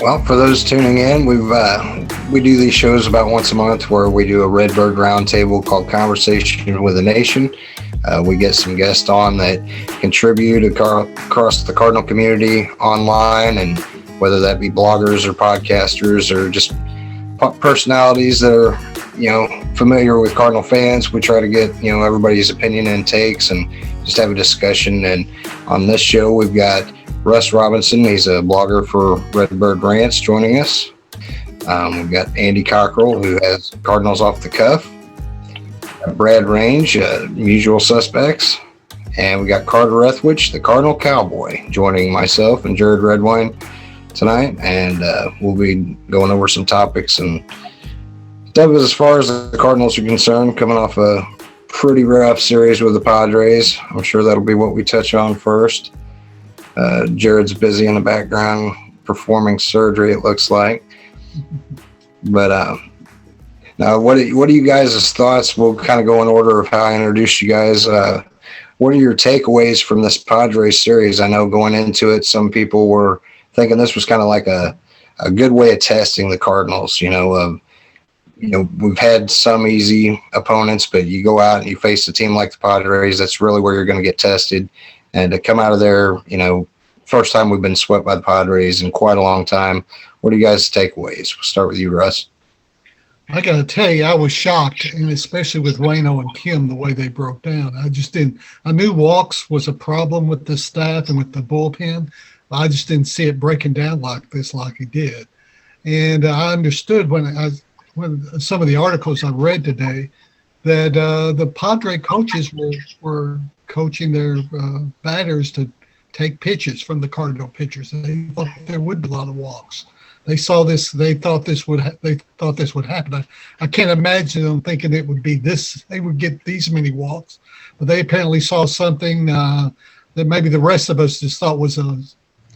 Well, for those tuning in, we do these shows about once a month where we do a Redbird Roundtable called Conversation with the Nation. We get some guests on that contribute across the Cardinal community online, and whether that be bloggers or podcasters or just personalities that are, familiar with Cardinal fans. We try to get, everybody's opinion and takes and just have a discussion. And on this show, we've got Russ Robinson. He's a blogger for Redbird Rants joining us. We've got Andy Cockrell, who has Cardinals Off the Cuff. Brad Range, Usual Suspects. And we got Carter Ethwich, the Cardinal Cowboy, joining myself and Jared Redwine tonight. And we'll be going over some topics and stuff as far as the Cardinals are concerned, coming off a pretty rough series with the Padres. I'm sure that'll be what we touch on first. Jared's busy in the background performing surgery, it looks like. But now, what are you guys' thoughts? We'll kind of go in order of how I introduced you guys. What are your takeaways from this Padres series? I know going into it, some people were thinking this was kind of like a good way of testing the Cardinals. We've had some easy opponents, but you go out and you face a team like the Padres, that's really where you're going to get tested. And to come out of there, first time we've been swept by the Padres in quite a long time. What are you guys' takeaways? We'll start with you, Russ. I got to tell you, I was shocked, and especially with Wayno and Kim, the way they broke down. I knew walks was a problem with the staff and with the bullpen. I just didn't see it breaking down like this, like he did. And I understood when some of the articles I read today that the Padre coaches were coaching their batters to take pitches from the Cardinal pitchers. They thought there would be a lot of walks. They saw this. They thought this would happen. I can't imagine them thinking it would be this. They would get these many walks, but they apparently saw something that maybe the rest of us just thought was a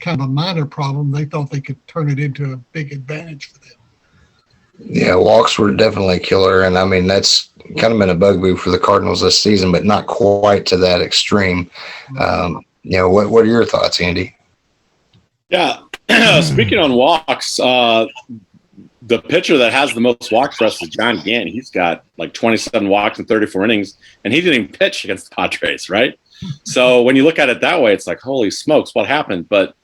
kind of a minor problem. They thought they could turn it into a big advantage for them. Yeah, walks were definitely a killer, and I mean that's kind of been a bugaboo for the Cardinals this season, but not quite to that extreme. What are your thoughts, Andy? Yeah, speaking on walks, the pitcher that has the most walks for us is John Gant. He's got like 27 walks in 34 innings, and he didn't even pitch against the Padres, right? So when you look at it that way, it's like, holy smokes, what happened? But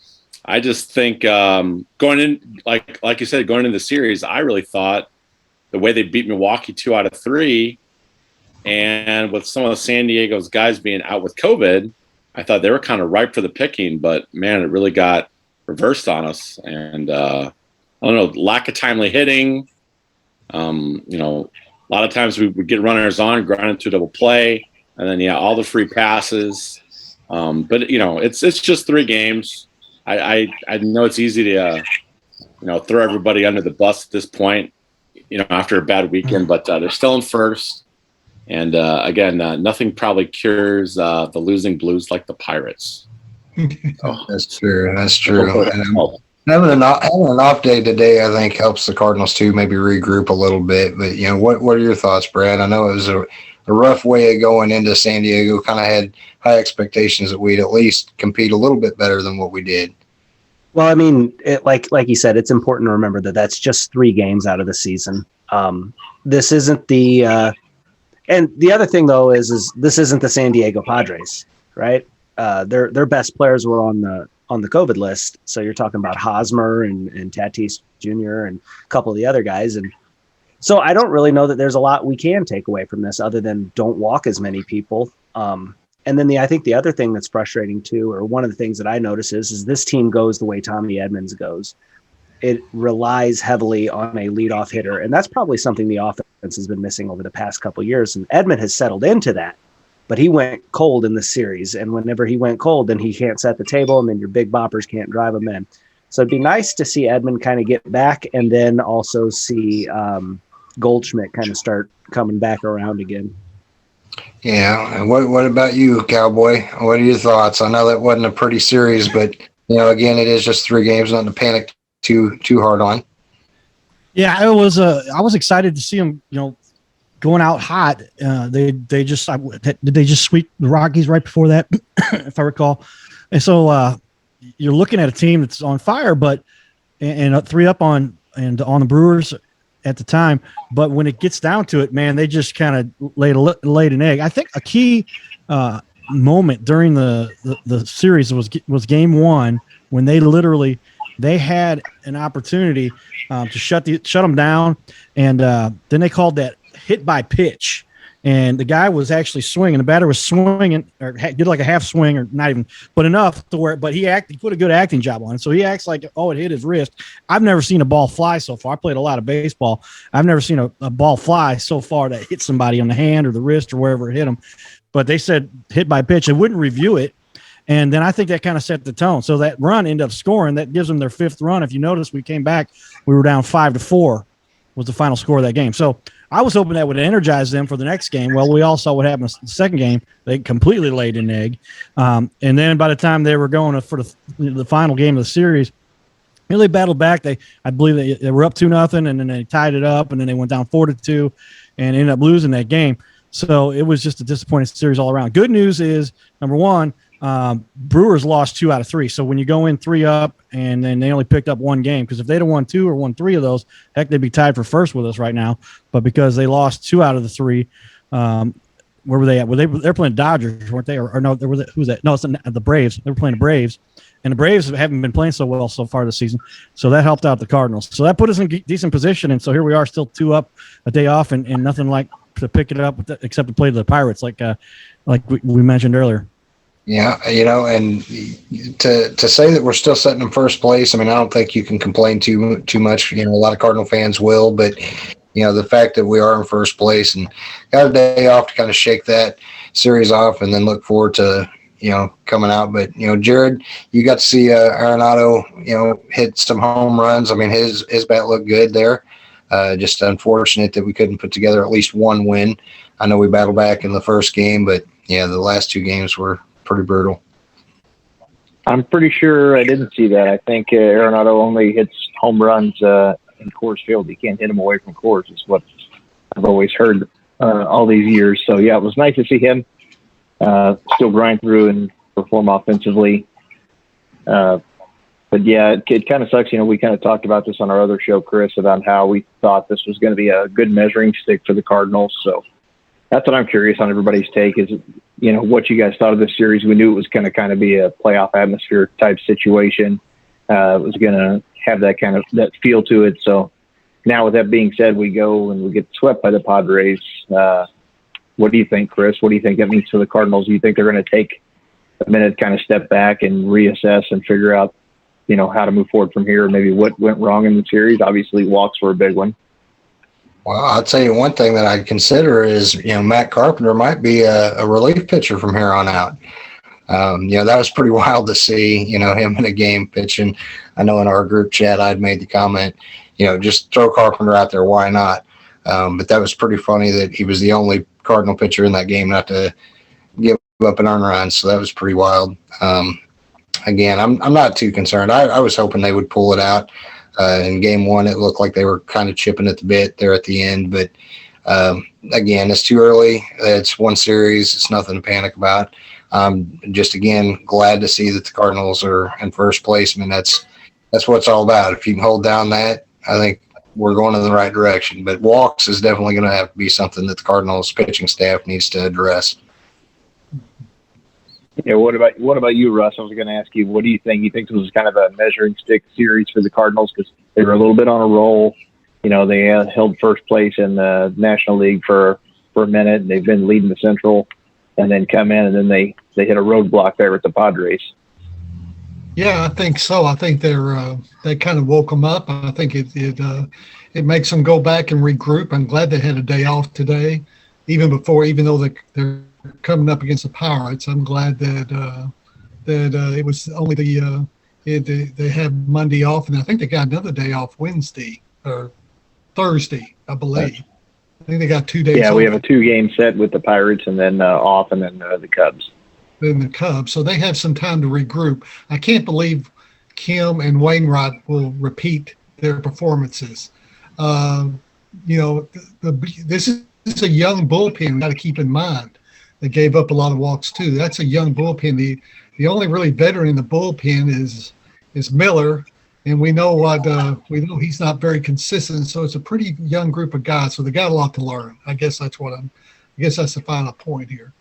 I just think going in, like you said, going into the series, I really thought the way they beat Milwaukee 2 out of 3, and with some of the San Diego's guys being out with COVID, I thought they were kind of ripe for the picking. But man, it really got reversed on us. And I don't know, lack of timely hitting. A lot of times we would get runners on, grind into a double play, and then all the free passes. But it's just 3 games. I know it's easy to throw everybody under the bus at this point, after a bad weekend, but they're still in first. And again, nothing probably cures the losing blues like the Pirates. Oh, that's true. That's true. Having an off day today, I think, helps the Cardinals too, maybe regroup a little bit. But what are your thoughts, Brad? I know it was a rough way of going into San Diego. Kind of had high expectations that we'd at least compete a little bit better than what we did. Well, I mean, like you said, it's important to remember that that's just 3 games out of the season. This isn't the and the other thing though is this isn't the San Diego Padres, right? Their best players were on the COVID list. So you're talking about Hosmer and Tatis Jr. and a couple of the other guys. And so I don't really know that there's a lot we can take away from this other than don't walk as many people. And then I think the other thing that's frustrating too, or one of the things that I notice is this team goes the way Tommy Edmonds goes. It relies heavily on a leadoff hitter, and that's probably something the offense has been missing over the past couple of years. And Edmond has settled into that, but he went cold in the series. And whenever he went cold, then he can't set the table, and then your big boppers can't drive him in. So it'd be nice to see Edmond kind of get back, and then also see Goldschmidt kind of start coming back around again. Yeah. And what about you, Cowboy? What are your thoughts? I know that wasn't a pretty series, but Again, it is just 3 games, nothing to panic too hard on. Yeah, I was excited to see them, going out hot. Did they just sweep the Rockies right before that, if I recall? And so you're looking at a team that's on fire, but and 3 up on the Brewers at the time. But when it gets down to it, man, they just kind of laid an egg. I think a key moment during the series was game 1 when they had an opportunity to shut them down, and then they called that hit by pitch, and the guy was actually swinging. The batter was swinging, or did like a half swing, or not even, but enough to where. But he put a good acting job on it, so he acts like, it hit his wrist. I've never seen a ball fly so far. I played a lot of baseball. I've never seen a ball fly so far that hit somebody on the hand or the wrist or wherever it hit them. But they said hit by pitch. They wouldn't review it. And then I think that kind of set the tone. So that run ended up scoring. That gives them their 5th run. If you notice, we came back. We were down 5-4 was the final score of that game. So I was hoping that would energize them for the next game. Well, we all saw what happened in the second game. They completely laid an egg. And then by the time they were going for the final game of the series, they battled back. I believe they were up 2-0, and then they tied it up, and then they went down 4-2 and ended up losing that game. So it was just a disappointing series all around. Good news is, number 1, Brewers lost 2 out of 3. So when you go in 3 up and then they only picked up 1 game, because if they'd have won 2 or won 3 of those, heck, they'd be tied for first with us right now. But because they lost 2 out of the 3, where were they at? They're playing Dodgers, weren't they? Or no, who was that? No, it's the Braves. They were playing the Braves, and the Braves haven't been playing so well so far this season. So that helped out the Cardinals. So that put us in decent position. And so here we are, still 2 up, a day off, and nothing like to pick it up except to play the Pirates, like we mentioned earlier. Yeah, and to say that we're still sitting in first place, I don't think you can complain too much. A lot of Cardinal fans will, but the fact that we are in first place and got a day off to kind of shake that series off, and then look forward to coming out. But Jared, you got to see Arenado hit some home runs. His bat looked good there. Just unfortunate that we couldn't put together at least 1 win. I know we battled back in the first game, but the last 2 games were pretty brutal. I'm pretty sure I didn't see that. I think Arenado only hits home runs in Coors Field. You can't hit them away from Coors, is what I've always heard all these years. So, yeah, it was nice to see him still grind through and perform offensively. But, yeah, it kind of sucks. We kind of talked about this on our other show, Chris, about how we thought this was going to be a good measuring stick for the Cardinals. So that's what I'm curious on everybody's take is, what you guys thought of this series. We knew it was going to kind of be a playoff atmosphere type situation. It was going to have that feel to it. So now with that being said, we go and we get swept by the Padres. What do you think, Chris? What do you think that means for the Cardinals? Do you think they're going to take a minute, kind of step back and reassess and figure out, how to move forward from here? Maybe what went wrong in the series? Obviously, walks were a big one. Well, I'll tell you one thing that I'd consider is, Matt Carpenter might be a relief pitcher from here on out. That was pretty wild to see, him in a game pitching. I know in our group chat I'd made the comment, just throw Carpenter out there, why not? But that was pretty funny that he was the only Cardinal pitcher in that game not to give up an earned run. So that was pretty wild. Again, I'm not too concerned. I was hoping they would pull it out. In game 1, it looked like they were kind of chipping at the bit there at the end. But, again, it's too early. It's 1 series. It's nothing to panic about. Just, again, glad to see that the Cardinals are in first place. That's what it's all about. If you can hold down that, I think we're going in the right direction. But walks is definitely going to have to be something that the Cardinals pitching staff needs to address. Yeah, what about you, Russ? I was going to ask you, what do you think? You think this was kind of a measuring stick series for the Cardinals because they were a little bit on a roll. They held first place in the National League for a minute, and they've been leading the Central, and then come in, and then they hit a roadblock there with the Padres. Yeah, I think so. I think they kind of woke them up. I think it makes them go back and regroup. I'm glad they had a day off today, even though they're coming up against the Pirates. I'm glad that it was only they had Monday off, and I think they got another day off Wednesday or Thursday, I believe. I think they got 2 days. Yeah, off. we have a 2-game set with the Pirates, and then off, and then the Cubs. Then the Cubs, so they have some time to regroup. I can't believe Kim and Wainwright will repeat their performances. This is a young bullpen we got to keep in mind. They gave up a lot of walks too. That's a young bullpen. The only really veteran in the bullpen is Miller, and we know he's not very consistent. So it's a pretty young group of guys. So they got a lot to learn. I guess that's the final point here.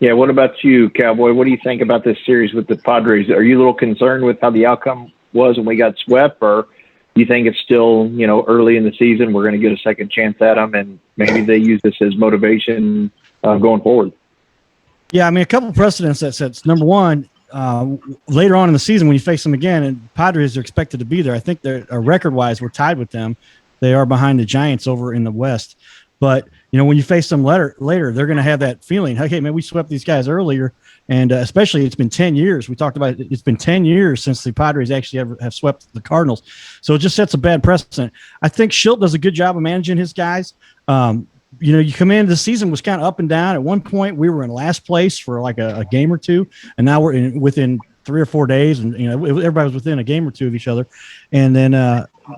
Yeah, what about you, Cowboy? What do you think about this series with the Padres? Are you a little concerned with how the outcome was when we got swept, or you think it's still, early in the season, we're going to get a second chance at them, and maybe they use this as motivation going forward? Yeah, I mean, a couple of precedents that sets. Number one, later on in the season when you face them again, and Padres are expected to be there. I think they're record-wise, we're tied with them. They are behind the Giants over in the West. But, when you face them later, they're going to have that feeling, hey, man, we swept these guys earlier. And especially it's been 10 years. We talked about it. It's been 10 years since the Padres actually have swept the Cardinals. So it just sets a bad precedent. I think Schilt does a good job of managing his guys. You come into the season was kind of up and down. At one point, we were in last place for like a game or two. And now we're within 3 or 4 days. And, everybody was within a game or two of each other. And then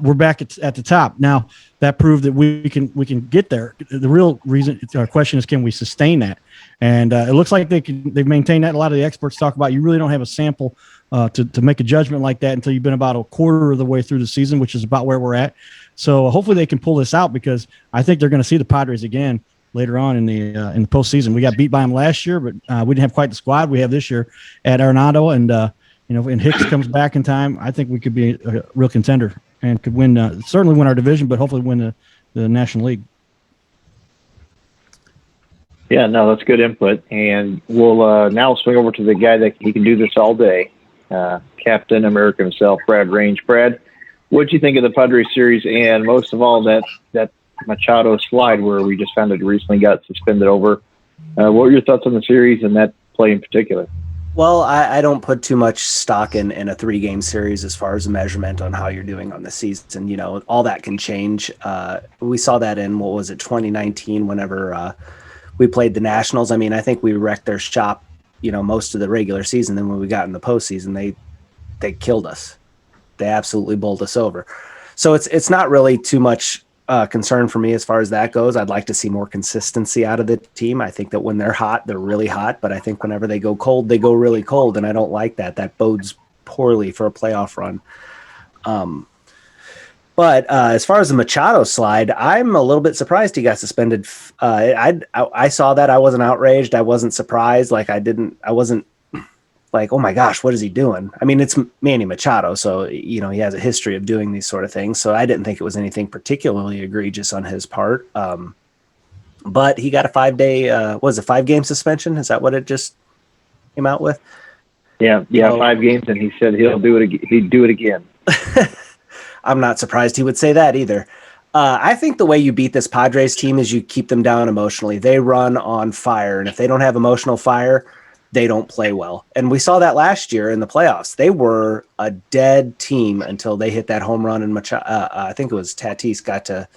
we're back at the top. Now, that proved that we can get there. The real reason, our question is, can we sustain that? And it looks like they've maintained that. A lot of the experts talk about you really don't have a sample to make a judgment like that until you've been about a quarter of the way through the season, which is about where we're at. So hopefully they can pull this out, because I think they're going to see the Padres again later on in the postseason. We got beat by them last year, but we didn't have quite the squad we have this year at Arenado. And when Hicks comes back in time, I think we could be a real contender and could win, certainly win our division, but hopefully win the National League. Yeah, no, that's good input. And we'll now swing over to the guy that he can do this all day, Captain America himself, Brad Range. Brad, what did you think of the Padres series, and most of all that Machado slide where we just found it recently got suspended over? What were your thoughts on the series and that play in particular? Well, I don't put too much stock in a 3-game series as far as a measurement on how you're doing on the season. All that can change. We saw that in, 2019, whenever we played the Nationals. I mean, I think we wrecked their shop, most of the regular season. Then when we got in the postseason, they killed us. They absolutely bowled us over. So it's not really too much concern for me as far as that goes. I'd like to see more consistency out of the team. I think that when they're hot, they're really hot. But I think whenever they go cold, they go really cold. And I don't like that. That bodes poorly for a playoff run. But as far as the Machado slide, I'm a little bit surprised he got suspended. I saw that. I wasn't outraged. I wasn't surprised. I wasn't like, oh my gosh, what is he doing? I mean, it's Manny Machado, so he has a history of doing these sort of things. So I didn't think it was anything particularly egregious on his part. But he got a 5-day, 5-game suspension? Is that what it just came out with? Yeah, 5 games, and he said he'd do it again. I'm not surprised he would say that either. I think the way you beat this Padres team is you keep them down emotionally. They run on fire, and if they don't have emotional fire, they don't play well. And we saw that last year in the playoffs. They were a dead team until they hit that home run, and I think it was Tatis got to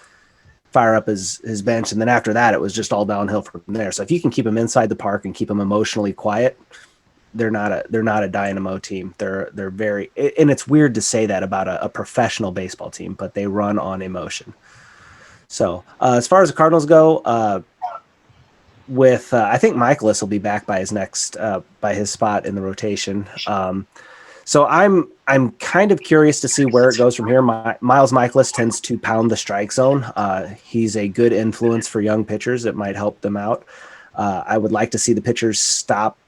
fire up his bench, and then after that, it was just all downhill from there. So if you can keep them inside the park and keep them emotionally quiet, they're not a dynamo team. They're very, and it's weird to say that about a professional baseball team, but they run on emotion. So as far as the Cardinals go, I think Michaelis will be back by his spot in the rotation. So I'm kind of curious to see where it goes from here. Miles Michaelis tends to pound the strike zone. He's a good influence for young pitchers. It might help them out. I would like to see the pitchers stop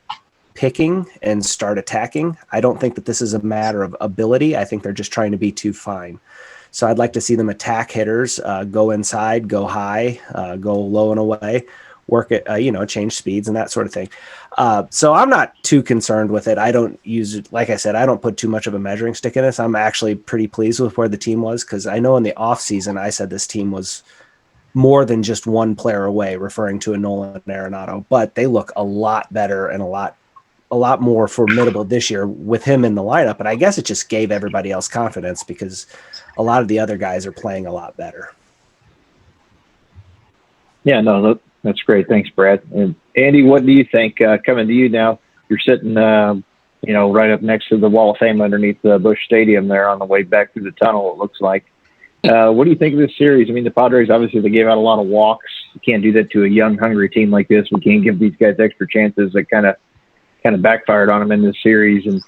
picking and start attacking. I don't think that this is a matter of ability. I think they're just trying to be too fine. So I'd like to see them attack hitters, go inside, go high, go low and away, work it, change speeds and that sort of thing. So I'm not too concerned with it. I don't use it. Like I said, I don't put too much of a measuring stick in this. I'm actually pretty pleased with where the team was, because I know in the off season, I said this team was more than just one player away, referring to a Nolan Arenado, but they look a lot better and a lot more formidable this year with him in the lineup. And I guess it just gave everybody else confidence, because a lot of the other guys are playing a lot better. Yeah, no, that's great. Thanks, Brad. And Andy, what do you think? Coming to you now, you're sitting right up next to the Wall of Fame underneath the Busch Stadium there on the way back through the tunnel, it looks like. What do you think of this series? I mean, the Padres, obviously, they gave out a lot of walks. You can't do that to a young, hungry team like this. We can't give these guys extra chances. That kind of backfired on them in this series. And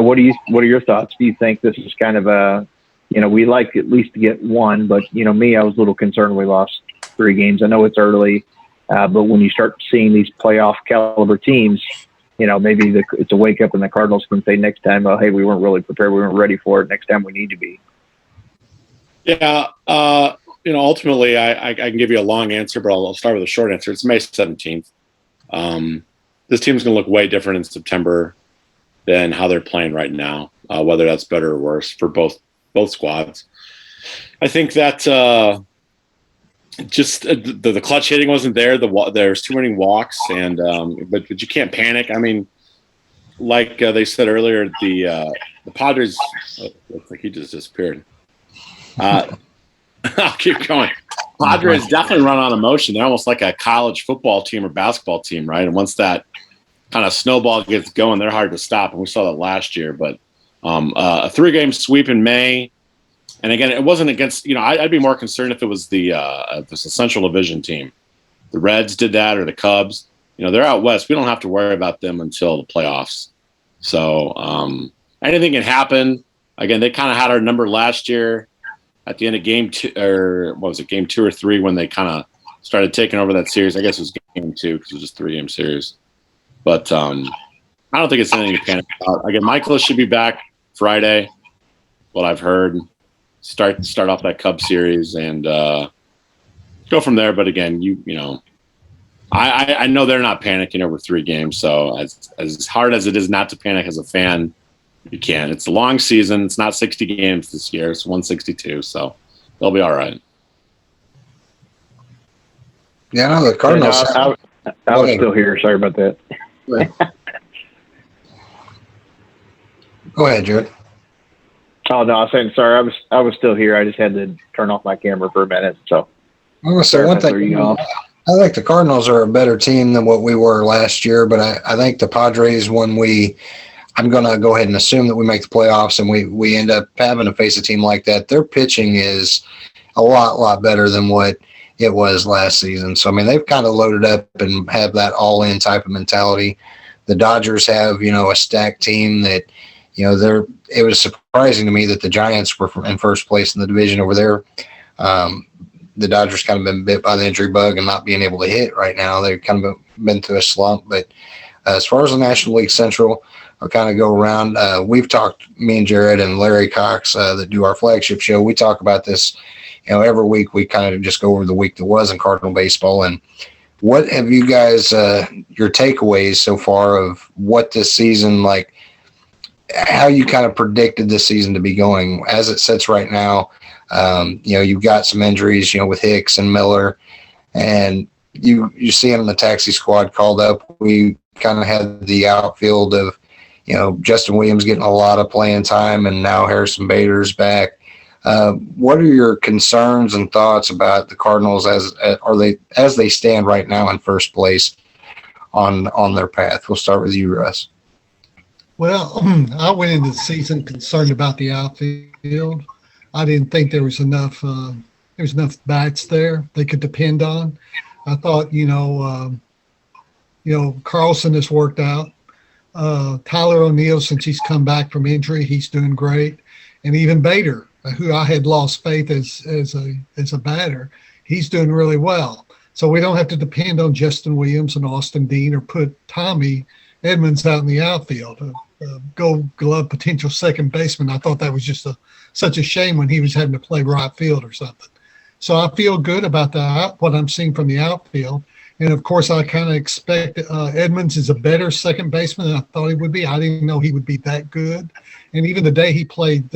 what are your thoughts? Do you think this is kind of a, we like at least to get one, but, me, I was a little concerned we lost 3 games. I know it's early, but when you start seeing these playoff caliber teams, maybe it's a wake up and the Cardinals can say next time, oh, hey, we weren't really prepared. We weren't ready for it. Next time we need to be. Yeah. Ultimately, I can give you a long answer, but I'll start with a short answer. It's May 17th. This team's going to look way different in September than how they're playing right now, whether that's better or worse for both squads. I think that just the clutch hitting wasn't there. There's too many walks, and but you can't panic. I mean, like they said earlier, the Padres looks like he just disappeared. I'll keep going. Padres definitely run on emotion. They're almost like a college football team or basketball team, right? And once that kind of snowball gets going, they're hard to stop. And we saw that last year. But a 3-game sweep in May, and again, it wasn't against. I'd be more concerned if it was the Central Division team. The Reds did that, or the Cubs. They're out west. We don't have to worry about them until the playoffs. So anything can happen. Again, they kind of had our number last year at the end of game 2, or what was it, game 2 or 3, when they kind of started taking over that series. I guess it was game 2 because it was just a 3-game series. But I don't think it's anything to panic about. Again, Michaelis should be back Friday, what I've heard. Start off that Cubs series and go from there. But again, I know they're not panicking over 3 games. So as hard as it is not to panic as a fan, you can. It's a long season. It's not 60 games this year. It's 162. So they'll be all right. Yeah, no, the Cardinals. I was still here. Sorry about that. Go ahead, Jared. Oh no, I was saying sorry. I was still here. I just had to turn off my camera for a minute. So I'm gonna say one thing. I think the Cardinals are a better team than what we were last year, but I think the Padres, I'm going to go ahead and assume that we make the playoffs and we end up having to face a team like that. Their pitching is a lot better than what it was last season. So, I mean, they've kind of loaded up and have that all-in type of mentality. The Dodgers have, a stacked team that, it was surprising to me that the Giants were in first place in the division over there. The Dodgers kind of been bit by the injury bug and not being able to hit right now. They've kind of been through a slump. But as far as the National League Central, I'll kind of go around. We've talked, me and Jared and Larry Cox that do our flagship show. We talk about this, every week. We kind of just go over the week that was in Cardinal baseball. And what have you guys, your takeaways so far of what this season, like how you kind of predicted this season to be going as it sits right now? You've got some injuries, with Hicks and Miller, and you see them in the taxi squad called up. We kind of had the outfield of, Justin Williams getting a lot of playing time, and now Harrison Bader's back. What are your concerns and thoughts about the Cardinals as they stand right now in first place on their path? We'll start with you, Russ. Well, I went into the season concerned about the outfield. I didn't think there was enough bats there they could depend on. I thought, Carlson has worked out. Tyler O'Neill, since he's come back from injury, he's doing great. And even Bader, who I had lost faith as a batter, he's doing really well. So we don't have to depend on Justin Williams and Austin Dean or put Tommy Edmonds out in the outfield, Gold Glove potential second baseman. I thought that was just such a shame when he was having to play right field or something. So I feel good about what I'm seeing from the outfield. And, of course, I kind of expect Edmonds is a better second baseman than I thought he would be. I didn't know he would be that good. And even the day he played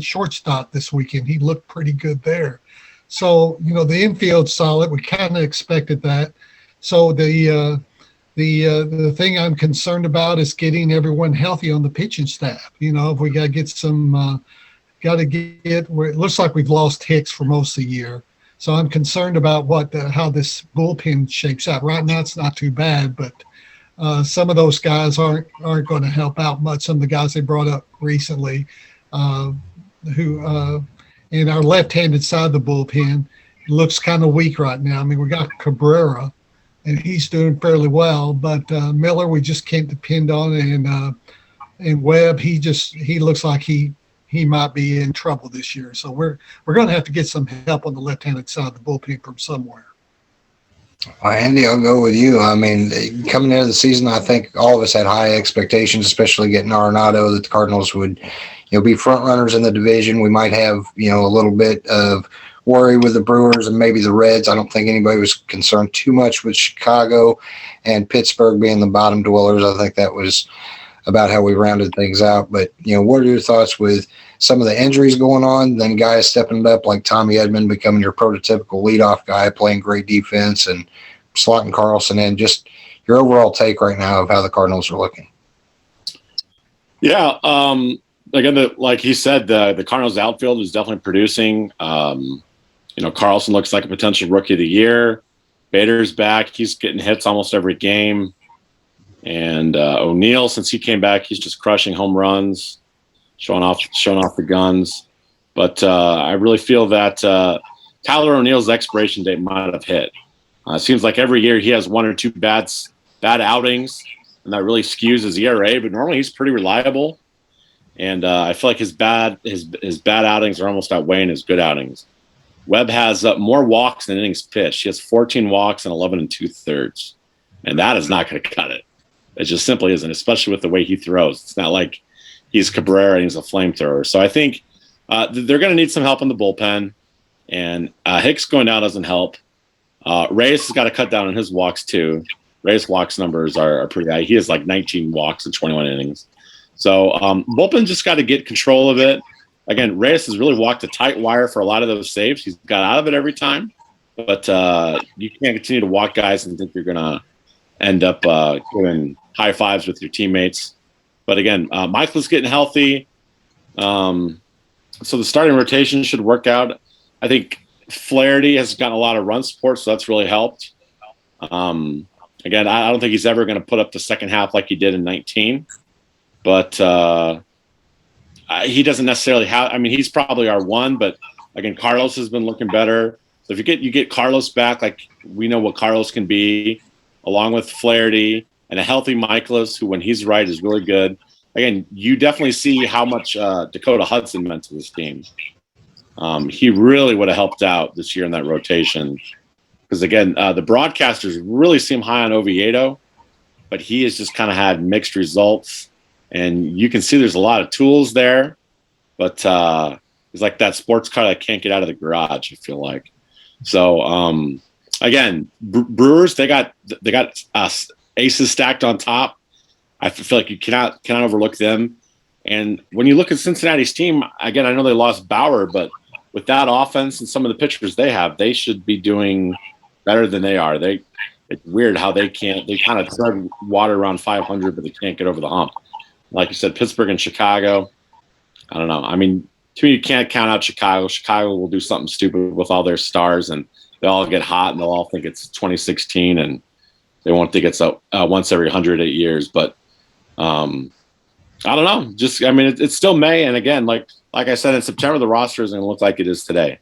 shortstop this weekend, he looked pretty good there. So, the infield's solid. We kind of expected that. So the thing I'm concerned about is getting everyone healthy on the pitching staff. If we got to get where it looks like we've lost Hicks for most of the year. So I'm concerned about how this bullpen shapes out. Right now it's not too bad, but Some of those guys aren't going to help out much. Some of the guys they brought up recently, who in our left-handed side of the bullpen looks kind of weak right now. I mean, we got Cabrera, and he's doing fairly well, but Miller we just can't depend on, and Webb he looks like he might be in trouble this year. So we're going to have to get some help on the left-handed side of the bullpen from somewhere. Well, Andy, I'll go with you. I mean, coming into the season, I think all of us had high expectations, especially getting Arenado, that the Cardinals would, be front runners in the division. We might have, a little bit of worry with the Brewers and maybe the Reds. I don't think anybody was concerned too much with Chicago and Pittsburgh being the bottom dwellers. I think that was about how we rounded things out. But, what are your thoughts with some of the injuries going on, then guys stepping up like Tommy Edman becoming your prototypical leadoff guy, playing great defense, and slotting Carlson in? Just your overall take right now of how the Cardinals are looking. Yeah. Again, like he said, the Cardinals outfield is definitely producing. Carlson looks like a potential rookie of the year. Bader's back. He's getting hits almost every game. And O'Neill, since he came back, he's just crushing home runs, showing off the guns. But I really feel that Tyler O'Neill's expiration date might have hit. It seems like every year he has one or two bad outings, and that really skews his ERA. But normally he's pretty reliable, and I feel like his bad outings are almost outweighing his good outings. Webb has more walks than innings pitched. He has 14 walks and 11 2/3, and that is not going to cut it. It just simply isn't, especially with the way he throws. It's not like he's Cabrera and he's a flamethrower. So I think they're going to need some help in the bullpen, and Hicks going down doesn't help. Reyes has got to cut down on his walks too. Reyes' walks numbers are pretty high. He has like 19 walks in 21 innings. So bullpen just got to get control of it. Again, Reyes has really walked a tight wire for a lot of those saves. He's got out of it every time, but you can't continue to walk guys and think you're going to end up doing high fives with your teammates. But again, Michael's getting healthy. So the starting rotation should work out. I think Flaherty has gotten a lot of run support, so that's really helped. Again, I don't think he's ever going to put up the second half like he did in 19. But he doesn't necessarily have – I mean, he's probably our one. But, again, Carlos has been looking better. So if you get Carlos back, like we know what Carlos can be, along with Flaherty and a healthy Michaelis, who when he's right is really good. Again, you definitely see how much Dakota Hudson meant to this team. He really would have helped out this year in that rotation. Because, again, the broadcasters really seem high on Oviedo, but he has just kind of had mixed results. And you can see there's a lot of tools there, but it's like that sports car that can't get out of the garage, I feel like. So, again, Brewers, they got aces stacked on top. I feel like you cannot overlook them. And when you look at Cincinnati's team, again, I know they lost Bauer, but with that offense and some of the pitchers they have, they should be doing better than they are. It's weird how they kind of tread water around 500, but they can't get over the hump. Like you said, Pittsburgh and Chicago, I don't know. I mean, to me, you can't count out Chicago. Chicago will do something stupid with all their stars, and they'll all get hot, and they'll all think it's 2016, and they won't think it's once every 108 years. But I don't know. It's still May, and again, like I said, in September, the roster isn't going to look like it is today.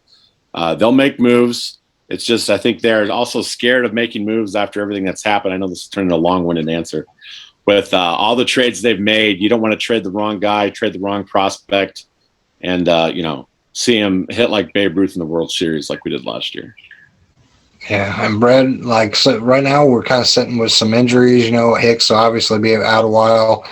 They'll make moves. It's just I think they're also scared of making moves after everything that's happened. I know this is turning a long-winded answer. With all the trades they've made, you don't want to trade the wrong guy, trade the wrong prospect, and see him hit like Babe Ruth in the World Series like we did last year. Yeah, and Brad, so right now we're kind of sitting with some injuries. Hicks will obviously be out a while.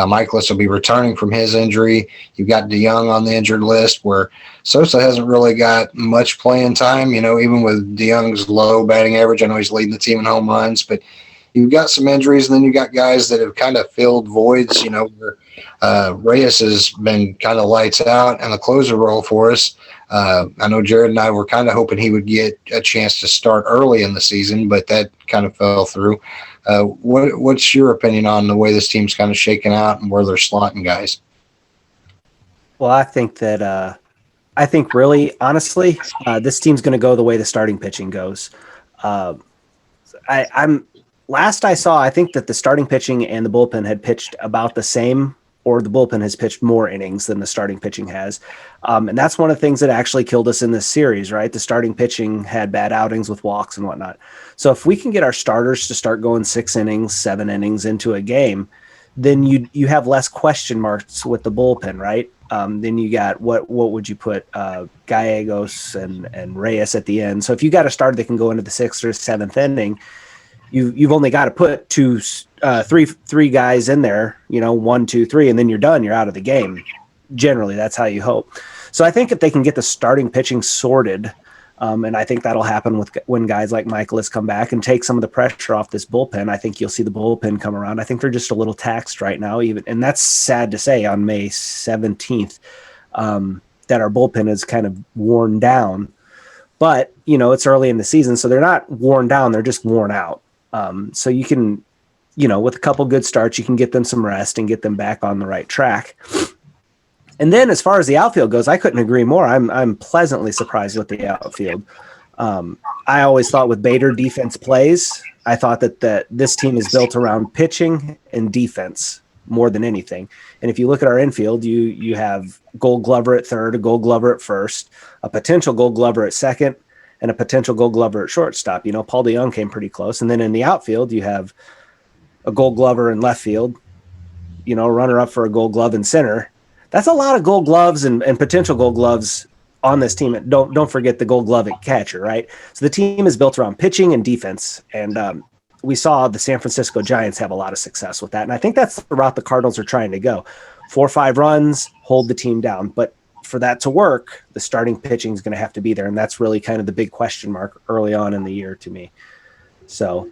Michaelis will be returning from his injury. You've got DeYoung on the injured list, where Sosa hasn't really got much playing time. Even with DeYoung's low batting average, I know he's leading the team in home runs, but you've got some injuries, and then you've got guys that have kind of filled voids, where Reyes has been kind of lights out and the closer role for us. I know Jared and I were kind of hoping he would get a chance to start early in the season, but that kind of fell through. What's your opinion on the way this team's kind of shaking out and where they're slotting guys? Well, I think that really, honestly, this team's going to go the way the starting pitching goes. last I saw, I think that the starting pitching and the bullpen had pitched about the same, or the bullpen has pitched more innings than the starting pitching has. And that's one of the things that actually killed us in this series, right? The starting pitching had bad outings with walks and whatnot. So if we can get our starters to start going 6 innings, 7 innings into a game, then you have less question marks with the bullpen, right? Then you got what would you put Gallegos and Reyes at the end. So if you got a starter that can go into the 6th or 7th inning, you've only got to put three guys in there, 1, 2, 3, and then you're done. You're out of the game. Generally, that's how you hope. So I think if they can get the starting pitching sorted, and I think that'll happen when guys like Michaelis come back and take some of the pressure off this bullpen. I think you'll see the bullpen come around. I think they're just a little taxed right now, and that's sad to say on May 17th, that our bullpen is kind of worn down. But it's early in the season, so they're not worn down; they're just worn out. So you can, with a couple good starts, you can get them some rest and get them back on the right track. And then as far as the outfield goes, I couldn't agree more. I'm pleasantly surprised with the outfield. I always thought with Bader defense plays, I thought that this team is built around pitching and defense more than anything. And if you look at our infield, you have Gold Glover at third, a Gold Glover at first, a potential Gold Glover at second, and a potential Gold Glover at shortstop. Paul DeYoung came pretty close. And then in the outfield, you have a Gold Glover in left field, runner up for a Gold Glove in center. That's a lot of Gold Gloves and potential Gold Gloves on this team. And don't forget the Gold Glove at catcher, right? So the team is built around pitching and defense. And we saw the San Francisco Giants have a lot of success with that. And I think that's the route the Cardinals are trying to go. 4 or 5 runs, hold the team down. But for that to work, the starting pitching is going to have to be there. And that's really kind of the big question mark early on in the year to me. So,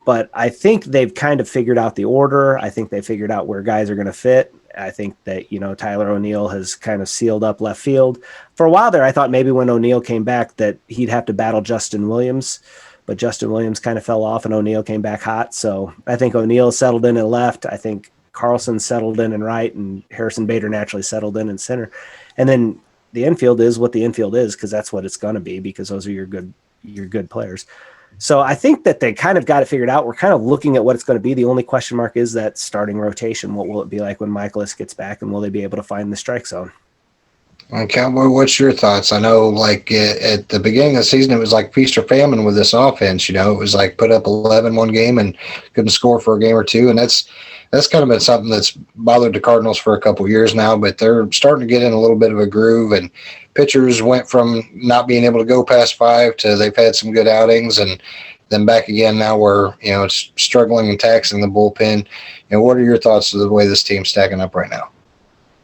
but I think they've kind of figured out the order. I think they figured out where guys are going to fit. I think that, Tyler O'Neill has kind of sealed up left field. For a while there, I thought maybe when O'Neill came back that he'd have to battle Justin Williams, but Justin Williams kind of fell off and O'Neill came back hot. So I think O'Neill settled in at left. I think Carlson settled in right, and Harrison Bader naturally settled in center. And then the infield is what the infield is, because that's what it's going to be, because those are your good players. So I think that they kind of got it figured out. We're kind of looking at what it's going to be. The only question mark is that starting rotation. What will it be like when Michaelis gets back, and will they be able to find the strike zone? Cowboy, what's your thoughts? I know, at the beginning of the season, it was like feast or famine with this offense. It was like put up 11 one game and couldn't score for a game or two, and that's kind of been something that's bothered the Cardinals for a couple of years now. But they're starting to get in a little bit of a groove, and pitchers went from not being able to go past 5 to they've had some good outings, and then back again now where it's struggling and taxing the bullpen. What are your thoughts of the way this team's stacking up right now?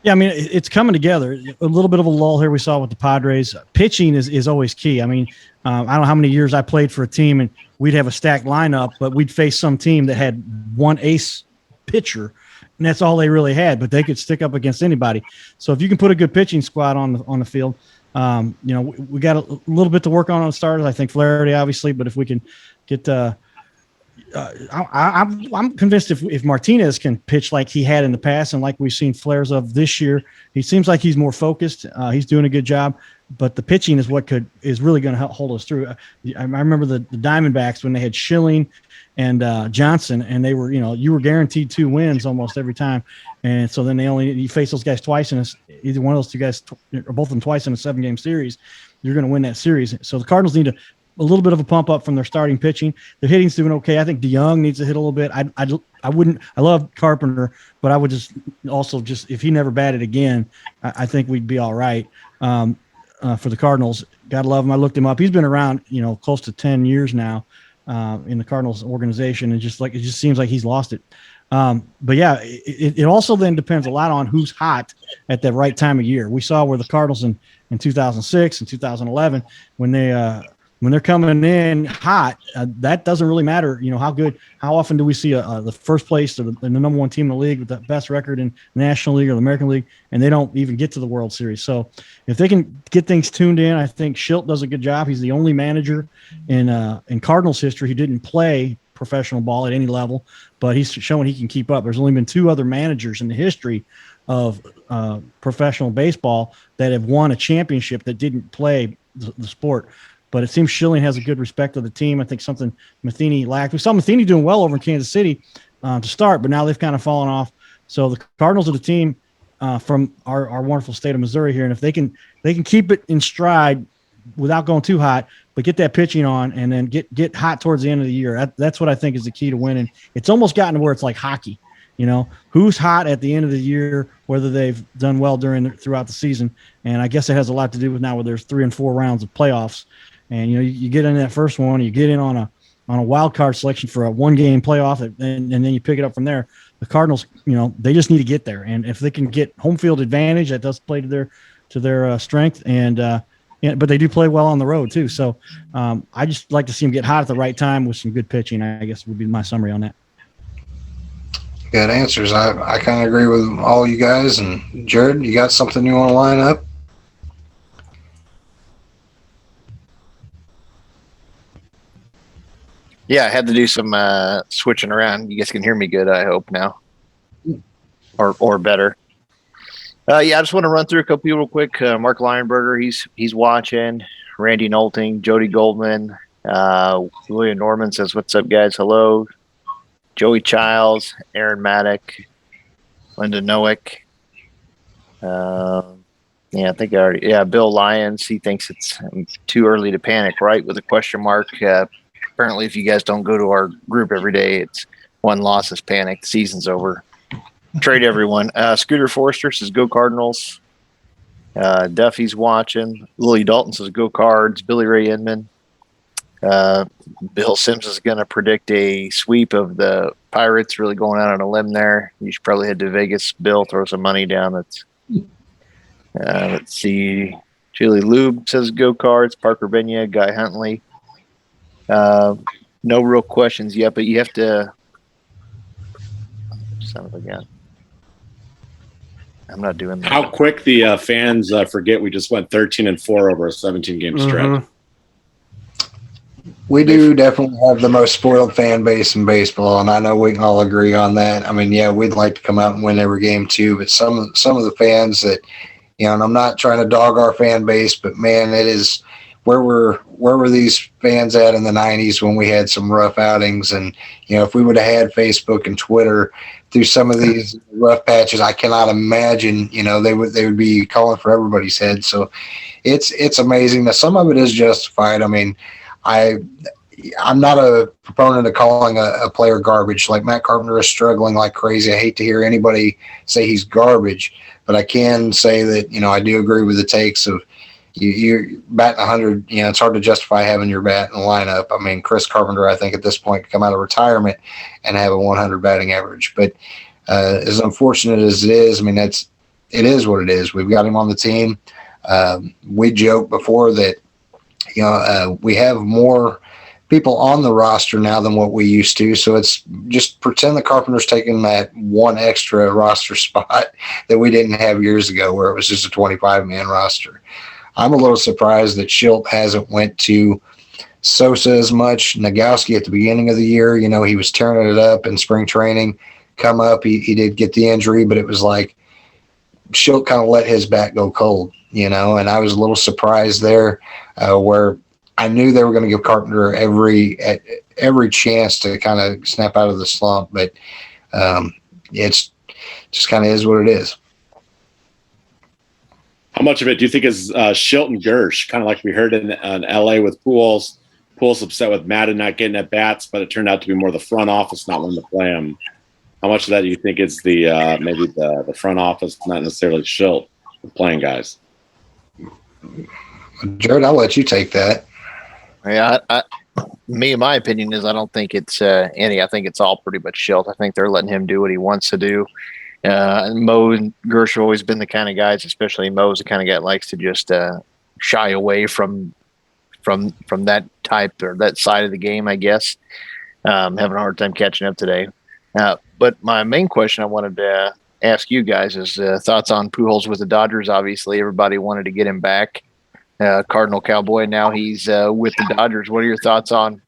Yeah, I mean, it's coming together. A little bit of a lull here we saw with the Padres. Pitching is always key. I mean, I don't know how many years I played for a team, and we'd have a stacked lineup, but we'd face some team that had one ace pitcher, and that's all they really had, but they could stick up against anybody. So if you can put a good pitching squad on the field, we got a little bit to work on the starters. I think Flaherty, obviously, but if we can get I'm convinced if Martinez can pitch like he had in the past and like we've seen flares of this year, he seems like he's more focused. He's doing a good job, but the pitching is what is really going to help hold us through. I remember the Diamondbacks when they had Schilling and Johnson, and they were, you were guaranteed 2 wins almost every time. And so then you face those guys twice either one of those 2 guys or both of them twice in a 7-game series, you're going to win that series. So the Cardinals need a little bit of a pump up from their starting pitching. Their hitting's doing okay. I think DeYoung needs to hit a little bit. I love Carpenter, but I would just if he never batted again, I think we'd be all right. For the Cardinals, gotta love him. I looked him up. He's been around, close to 10 years now in the Cardinals organization, and it just seems like he's lost it. But yeah, it also then depends a lot on who's hot at the right time of year. We saw where the Cardinals in 2006 and 2011 when they're coming in hot, that doesn't really matter. How often do we see the first place or the number 1 team in the league with the best record in the National League or the American League, and they don't even get to the World Series? So if they can get things tuned in, I think Schilt does a good job. He's the only manager in Cardinals history who didn't play professional ball at any level, but he's showing he can keep up. There's only been 2 other managers in the history of professional baseball that have won a championship that didn't play the sport. but it seems Schilling has a good respect of the team. I think something Matheny lacked. We saw Matheny doing well over in Kansas City to start, but now they've kind of fallen off. So the Cardinals are the team from our wonderful state of Missouri here, and if they can keep it in stride without going too hot, but get that pitching on and then get hot towards the end of the year. That's what I think is the key to winning. It's almost gotten to where it's like hockey, who's hot at the end of the year, whether they've done well throughout the season. And I guess it has a lot to do with now where there's 3 and 4 rounds of playoffs, and you get in that first one, you get in on a wild card selection for a 1-game playoff, and then you pick it up from there. The Cardinals, they just need to get there, and if they can get home field advantage, that does play to their strength, but they do play well on the road too. So I just like to see them get hot at the right time with some good pitching, I guess would be my summary on that. Good answers. I kind of agree with all you guys. And Jared, you got something you want to line up? Yeah, I had to do some switching around. You guys can hear me good, I hope now, or better. I just want to run through a couple people real quick. Mark Lionberger, he's watching. Randy Nolting, Jody Goldman, William Norman says, "What's up, guys? Hello." Joey Childs, Aaron Maddock, Linda Nowick. I think I already. Yeah, Bill Lyons. He thinks it's too early to panic, right? With a question mark. Apparently, if you guys don't go to our group every day, it's one loss is panic. The season's over. Trade everyone. Scooter Forrester says, "Go Cardinals." Duffy's watching. Lily Dalton says, "Go Cards." Billy Ray Inman. Bill Sims is going to predict a sweep of the Pirates. Really going out on a limb there. You should probably head to Vegas. Bill, throw some money down. Let's see. Julie Lube says, "Go Cards." Parker Benya, Guy Huntley. No real questions yet, but you have to. Son of a gun. I'm not doing that. How quick the fans forget we just went 13-4 over a 17-game stretch. Mm-hmm. We do definitely have the most spoiled fan base in baseball, and I know we can all agree on that. I mean, yeah, we'd like to come out and win every game too, but some of the fans that, and I'm not trying to dog our fan base, but man, it is where were these fans at in the 90s when we had some rough outings, and if we would have had Facebook and Twitter through some of these rough patches, I cannot imagine they would be calling for everybody's head. So it's amazing. Now some of it is justified. I mean, I'm not a proponent of calling a player garbage. Like Matt Carpenter is struggling like crazy. I hate to hear anybody say he's garbage, but I can say that I do agree with the takes of you're batting 100. It's hard to justify having your bat in the lineup. I mean, Chris Carpenter, I think at this point, could come out of retirement and have a 100 batting average. But as unfortunate as it is, I mean, it is what it is. We've got him on the team. We joked before that we have more people on the roster now than what we used to. So it's just pretend the Carpenter's taking that one extra roster spot that we didn't have years ago, where it was just a 25-man roster. I'm a little surprised that Schilt hasn't went to Sosa as much. Nagowski at the beginning of the year, he was tearing it up in spring training. Come up, he did get the injury, but it was like Schilt kind of let his bat go cold, and I was a little surprised there, where I knew they were going to give Carpenter every chance to kind of snap out of the slump, but it's just kind of is what it is. How much of it do you think is Schilt and Gersh? Kind of like we heard in L.A. with Pujols. Pujols upset with Madden not getting at bats, but it turned out to be more the front office not wanting to play him. How much of that do you think is maybe the front office, not necessarily Schilt, playing guys? Jared, I'll let you take that. Yeah, my opinion is I don't think it's any. I think it's all pretty much Schilt. I think they're letting him do what he wants to do. Mo and Gersh have always been the kind of guys, especially Mo's the kind of guy that likes to just shy away from that type or that side of the game, I guess. Having a hard time catching up today. But my main question I wanted to ask you guys is thoughts on Pujols with the Dodgers. Obviously, everybody wanted to get him back. Cardinal Cowboy, now he's with the Dodgers. What are your thoughts on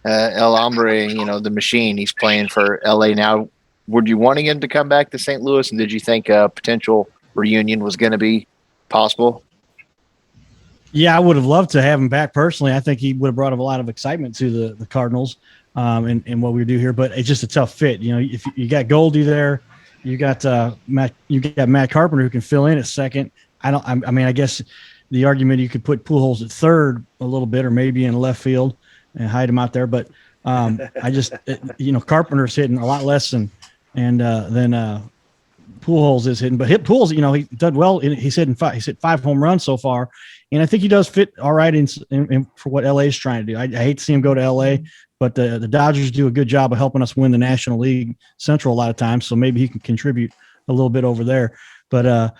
El Hombre, the machine? He's playing for L.A. now. Were you wanting him to come back to St. Louis, and did you think a potential reunion was going to be possible? Yeah, I would have loved to have him back personally. I think he would have brought a lot of excitement to the Cardinals and what we do here. But it's just a tough fit. You know, if you got Goldie there, you got Matt Carpenter who can fill in at second. I mean, I guess the argument you could put Pujols at third a little bit, or maybe in left field and hide him out there. But Carpenter's hitting a lot less than Pujols is hitting, but Pujols, he did well. He's hit 5 home runs so far, and I think he does fit all right in for what LA is trying to do. I hate to see him go to LA, but the Dodgers do a good job of helping us win the National League Central a lot of times, so maybe he can contribute a little bit over there. But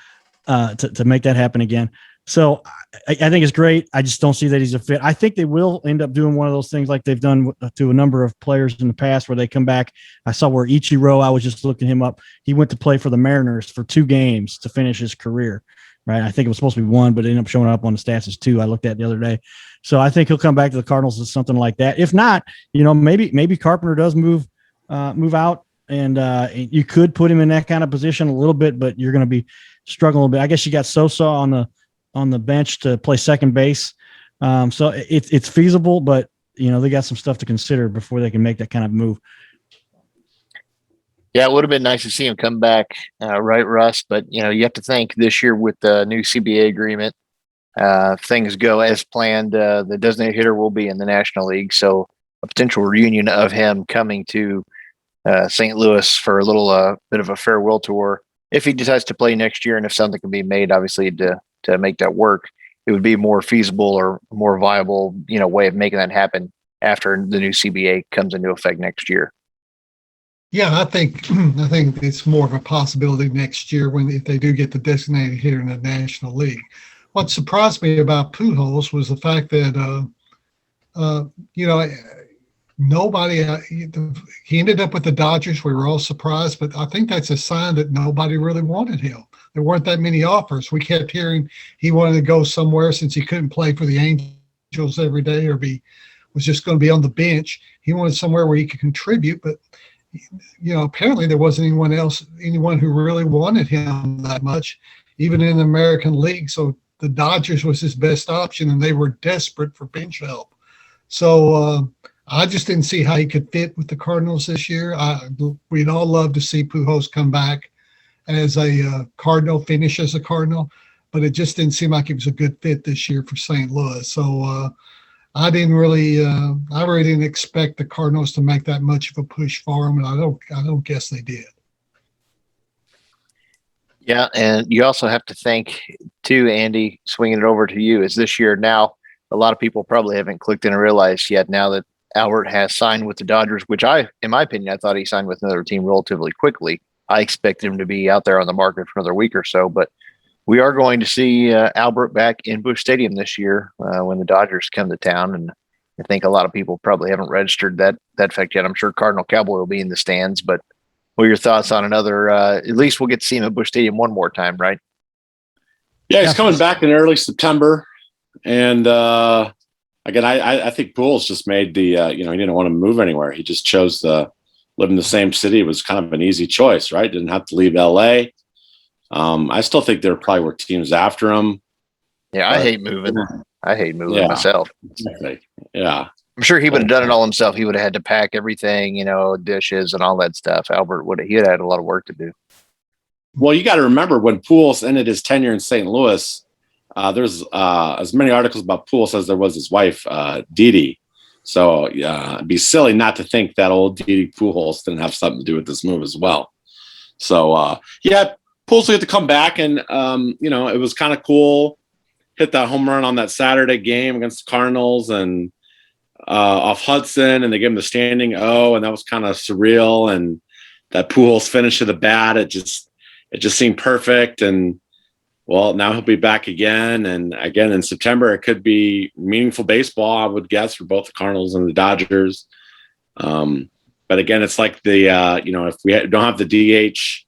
to make that happen again. So I think it's great. I just don't see that he's a fit. I think they will end up doing one of those things like they've done to a number of players in the past where they come back. I saw where Ichiro, I was just looking him up. He went to play for the Mariners for 2 games to finish his career, right? I think it was supposed to be 1, but it ended up showing up on the stats as 2. I looked at it the other day. So I think he'll come back to the Cardinals as something like that. If not, maybe Carpenter does move out, and you could put him in that kind of position a little bit, but you're going to be struggling a bit. I guess you got Sosa on the bench to play second base. So it's feasible, but they got some stuff to consider before they can make that kind of move. Yeah, it would have been nice to see him come back, right, Russ? But you have to think this year with the new CBA agreement, if things go as planned, the designated hitter will be in the National League. So a potential reunion of him coming to St. Louis for a little bit of a farewell tour, if he decides to play next year, and if something can be made, obviously to make that work, it would be more feasible or more viable, way of making that happen after the new CBA comes into effect next year. Yeah, I think it's more of a possibility next year if they do get the designated hitter in the National League. What surprised me about Pujols was the fact that nobody. He ended up with the Dodgers. We were all surprised, but I think that's a sign that nobody really wanted him. There weren't that many offers. We kept hearing he wanted to go somewhere since he couldn't play for the Angels every day or was just going to be on the bench. He wanted somewhere where he could contribute, but apparently there wasn't anyone who really wanted him that much, even in the American League. So the Dodgers was his best option, and they were desperate for bench help. So I just didn't see how he could fit with the Cardinals this year. We'd all love to see Pujols come back as a Cardinal, finish as a Cardinal, but it just didn't seem like it was a good fit this year for St. Louis. So I really didn't expect the Cardinals to make that much of a push for him, and I don't guess they did. Yeah, and you also have to think too, Andy, swinging it over to you, is this year now a lot of people probably haven't clicked in and realized yet now that Albert has signed with the Dodgers, which in my opinion, I thought he signed with another team relatively quickly. I expect him to be out there on the market for another week or so, but we are going to see Albert back in Busch Stadium this year when the Dodgers come to town. And I think a lot of people probably haven't registered that fact yet. I'm sure Cardinal Cowboy will be in the stands, but what are your thoughts on another, at least we'll get to see him at Busch Stadium one more time, right? Yeah, he's coming back in early September. And again, I think Pujols just made he didn't want to move anywhere. He just chose to live in the same city. It was kind of an easy choice, right? Didn't have to leave LA. I still think there probably were teams after him. Yeah, I hate moving. I hate moving myself. Exactly. Yeah. I'm sure he would have done it all himself. He would have had to pack everything, dishes and all that stuff. Albert he had a lot of work to do. Well, you got to remember when Pujols ended his tenure in St. Louis, there's as many articles about Pujols as there was his wife, Didi. So it'd be silly not to think that old Didi Pujols didn't have something to do with this move as well. So Pujols had to come back, and it was kind of cool. Hit that home run on that Saturday game against the Cardinals and off Hudson, and they gave him the standing O, and that was kind of surreal. And that Pujols finish of the bat, it just seemed perfect. And well, now he'll be back again, and again in September, it could be meaningful baseball, I would guess, for both the Cardinals and the Dodgers. But again, it's like if we don't have the DH,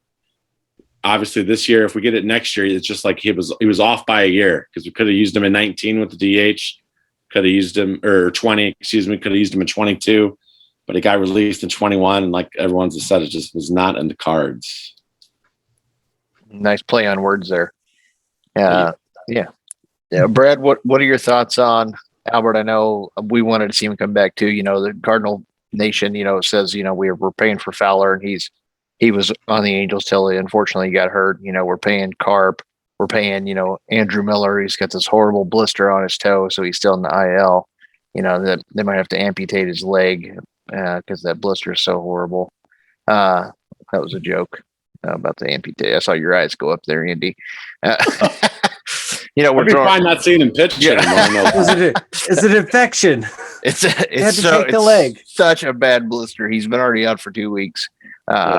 obviously this year, if we get it next year, it's just like he was off by a year, because we could have used him in 19 with the DH, could have used him, or 20, could have used him in 22, but he got released in 21, and like everyone's said, it just was not in the cards. Nice play on words there. Yeah. Yeah, Brad, what are your thoughts on Albert? I know we wanted to see him come back too. The Cardinal Nation, says we're paying for Fowler, and he was on the Angels till he unfortunately got hurt. We're paying Carp, we're paying Andrew Miller. He's got this horrible blister on his toe, so he's still in the IL. That they might have to amputate his leg because that blister is so horrible. That was a joke about the amputate. I saw your eyes go up there, Andy. We're fine not seeing him pitch anymore. Is it infection? It's take the leg. Such a bad blister. He's been already out for 2 weeks.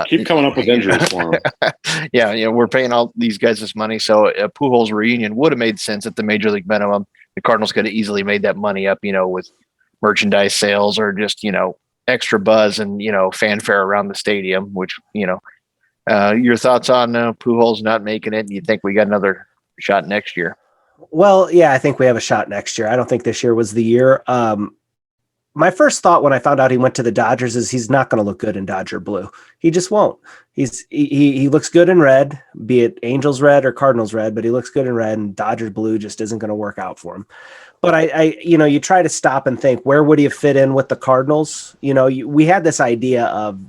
Keep coming up with injuries for him. Yeah, we're paying all these guys this money, so a Pujols reunion would have made sense at the major league minimum. The Cardinals could have easily made that money up, with merchandise sales or just extra buzz and fanfare around the stadium. Which your thoughts on Pujols not making it? You think we got another shot next year? Well, yeah, I think we have a shot next year. I don't think this year was the year. My first thought when I found out he went to the Dodgers is he's not going to look good in Dodger blue. He just won't. He looks good in red, be it Angels red or Cardinals red, but he looks good in red, and Dodgers blue just isn't going to work out for him. But you try to stop and think, where would he fit in with the Cardinals? We had this idea of,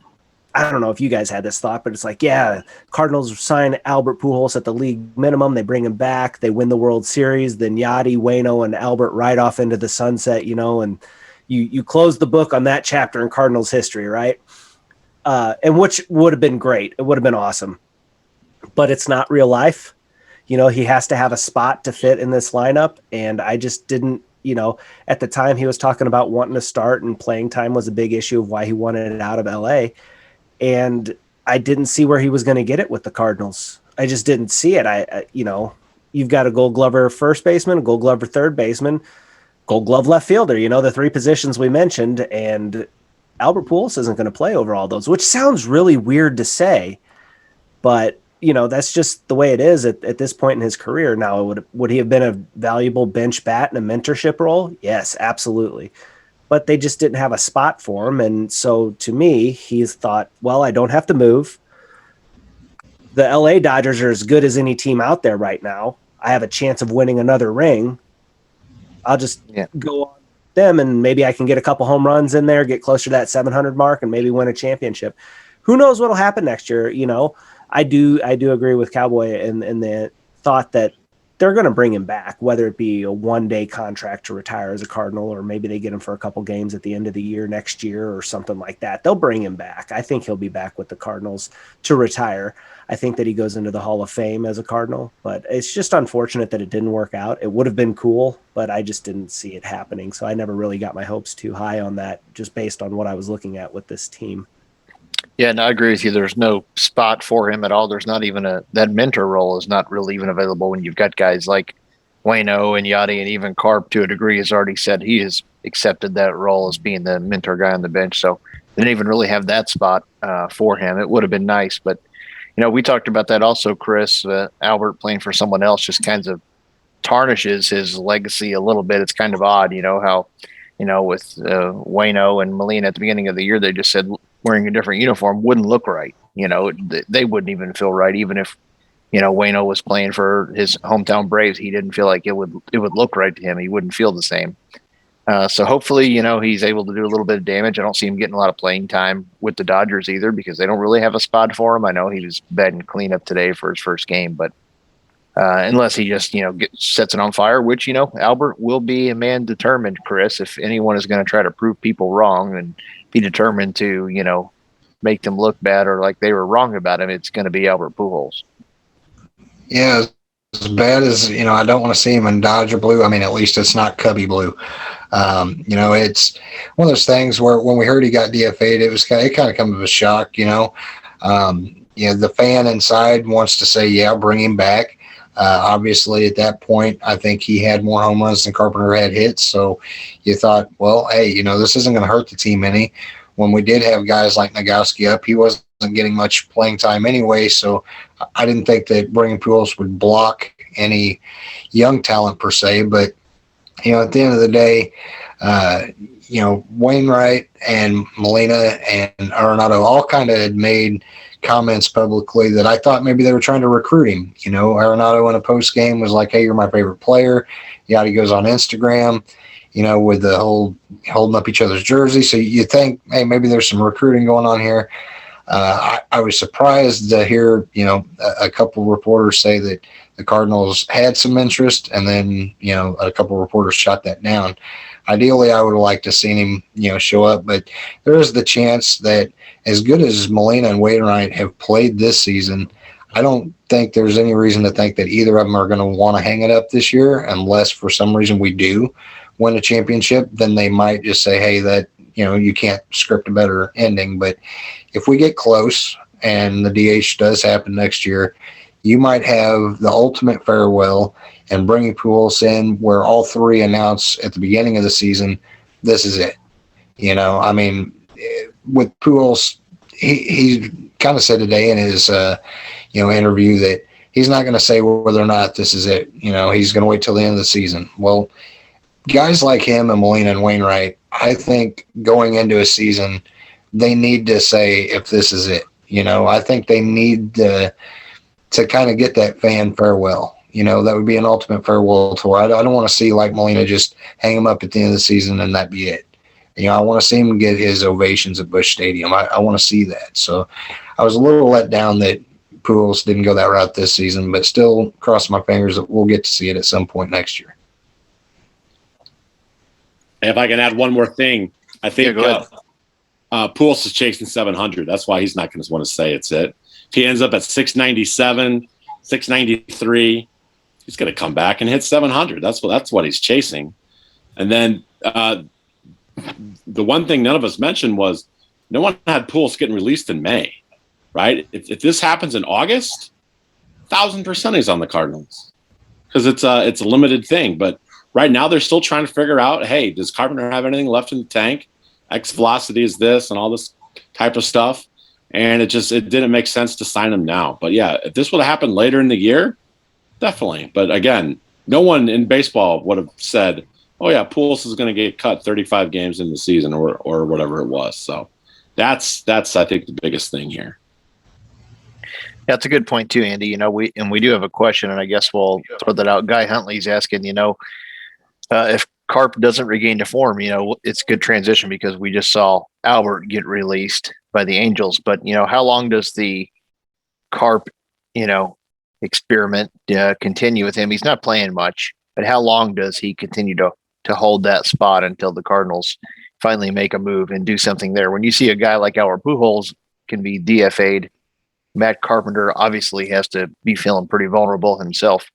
I don't know if you guys had this thought, but it's like, yeah, Cardinals sign Albert Pujols at the league minimum. They bring him back. They win the World Series. Then Yachty, Waino, and Albert ride off into the sunset, and you close the book on that chapter in Cardinals history, right? And which would have been great. It would have been awesome. But it's not real life. He has to have a spot to fit in this lineup. And I just didn't, at the time he was talking about wanting to start, and playing time was a big issue of why he wanted it out of LA. And I didn't see where he was going to get it with the Cardinals. I just didn't see it. You've got a Gold Glover first baseman, a Gold Glover third baseman, Gold Glove left fielder, the three positions we mentioned, and Albert Pujols isn't going to play over all those, which sounds really weird to say, but that's just the way it is at this point in his career. Now, would he have been a valuable bench bat in a mentorship role? Yes, absolutely. But they just didn't have a spot for him. And so to me, he's thought, well, I don't have to move. The LA Dodgers are as good as any team out there right now. I have a chance of winning another ring. I'll just go on them, and maybe I can get a couple home runs in there, get closer to that 700 mark, and maybe win a championship. Who knows what'll happen next year? I do agree with Cowboy in the thought that they're going to bring him back, whether it be a one-day contract to retire as a Cardinal, or maybe they get him for a couple games at the end of the year next year or something like that. They'll bring him back. I think he'll be back with the Cardinals to retire. I think that he goes into the Hall of Fame as a Cardinal, but it's just unfortunate that it didn't work out. It would have been cool, but I just didn't see it happening. So I never really got my hopes too high on that, just based on what I was looking at with this team. Yeah, and I agree with you. There's no spot for him at all. There's not even that mentor role is not really even available when you've got guys like Waino and Yachty, and even Carp to a degree has already said he has accepted that role as being the mentor guy on the bench. So they didn't even really have that spot for him. It would have been nice, but we talked about that also, Chris. Albert playing for someone else just kind of tarnishes his legacy a little bit. It's kind of odd, how with Waino and Molina at the beginning of the year, they just said wearing a different uniform wouldn't look right. They wouldn't even feel right. Even if, Waino was playing for his hometown Braves, he didn't feel like it would look right to him. He wouldn't feel the same. So hopefully, he's able to do a little bit of damage. I don't see him getting a lot of playing time with the Dodgers either, because they don't really have a spot for him. I know he was batting cleanup today for his first game, but unless he just, sets it on fire, which, Albert will be a man determined, Chris. If anyone is going to try to prove people wrong and be determined to, make them look bad or like they were wrong about him, it's going to be Albert Pujols. Yeah, as bad as, I don't want to see him in Dodger blue. I mean, at least it's not Cubby blue. It's one of those things where when we heard he got DFA'd, it kind of come as a shock, the fan inside wants to say, yeah, bring him back. Obviously, at that point, I think he had more home runs than Carpenter had hits. So you thought, well, hey, this isn't going to hurt the team any. When we did have guys like Nagowski up, he wasn't getting much playing time anyway. So I didn't think that bringing Pujols would block any young talent per se. But, at the end of the day, Wainwright and Molina and Arenado all kind of had made comments publicly that I thought maybe they were trying to recruit him. You know, Arenado in a post game was like, "Hey, you're my favorite player." Yeah, he goes on Instagram, you know, with the whole holding up each other's jersey. So you think, hey, maybe there's some recruiting going on here. I was surprised to hear, you know, a couple reporters say that the Cardinals had some interest, and then, you know, a couple reporters shot that down. Ideally, I would have liked to seen him, you know, show up, but there is the chance that as good as Molina and Wainwright have played this season, I don't think there's any reason to think that either of them are going to want to hang it up this year, unless for some reason we do win a championship. Then they might just say, hey, that, you know, you can't script a better ending. But if we get close and the DH does happen next year, you might have the ultimate farewell and bringing Pujols in where all three announce at the beginning of the season, this is it. You know, I mean, with Pujols, he kind of said today in his, you know, interview that he's not going to say whether or not this is it. You know, he's going to wait till the end of the season. Well, guys like him and Molina and Wainwright, I think going into a season, they need to say if this is it. You know, I think they need to kind of get that fan farewell. You know, that would be an ultimate farewell tour. I don't want to see like Molina just hang him up at the end of the season and that be it. You know, I want to see him get his ovations at Busch Stadium. I want to see that. So I was a little let down that Pujols didn't go that route this season, but still cross my fingers that we'll get to see it at some point next year. If I can add one more thing, I think Pujols is chasing 700. That's why he's not going to want to say it's it. If he ends up at 697, 693, he's going to come back and hit 700. That's what he's chasing. And then the one thing none of us mentioned was no one had Pujols getting released in May, right? If this happens in August, 1,000% he's on the Cardinals because it's a limited thing. But right now they're still trying to figure out, hey, does Carpenter have anything left in the tank? X velocity is this and all this type of stuff. And it didn't make sense to sign him now. But yeah, if this would have happened later in the year, definitely. But again, no one in baseball would have said, oh yeah, Pujols is going to get cut 35 games in the season or whatever it was. So that's I think the biggest thing here. That's a good point too, Andy. You know, we do have a question, and I guess we'll throw that out. Guy Huntley's asking, you know, if Carp doesn't regain the form, you know, it's good transition because we just saw Albert get released by the Angels. But, you know, how long does the Carp, you know, experiment continue with him? He's not playing much, but how long does he continue to hold that spot until the Cardinals finally make a move and do something there? When you see a guy like Albert Pujols can be DFA'd, Matt Carpenter obviously has to be feeling pretty vulnerable himself.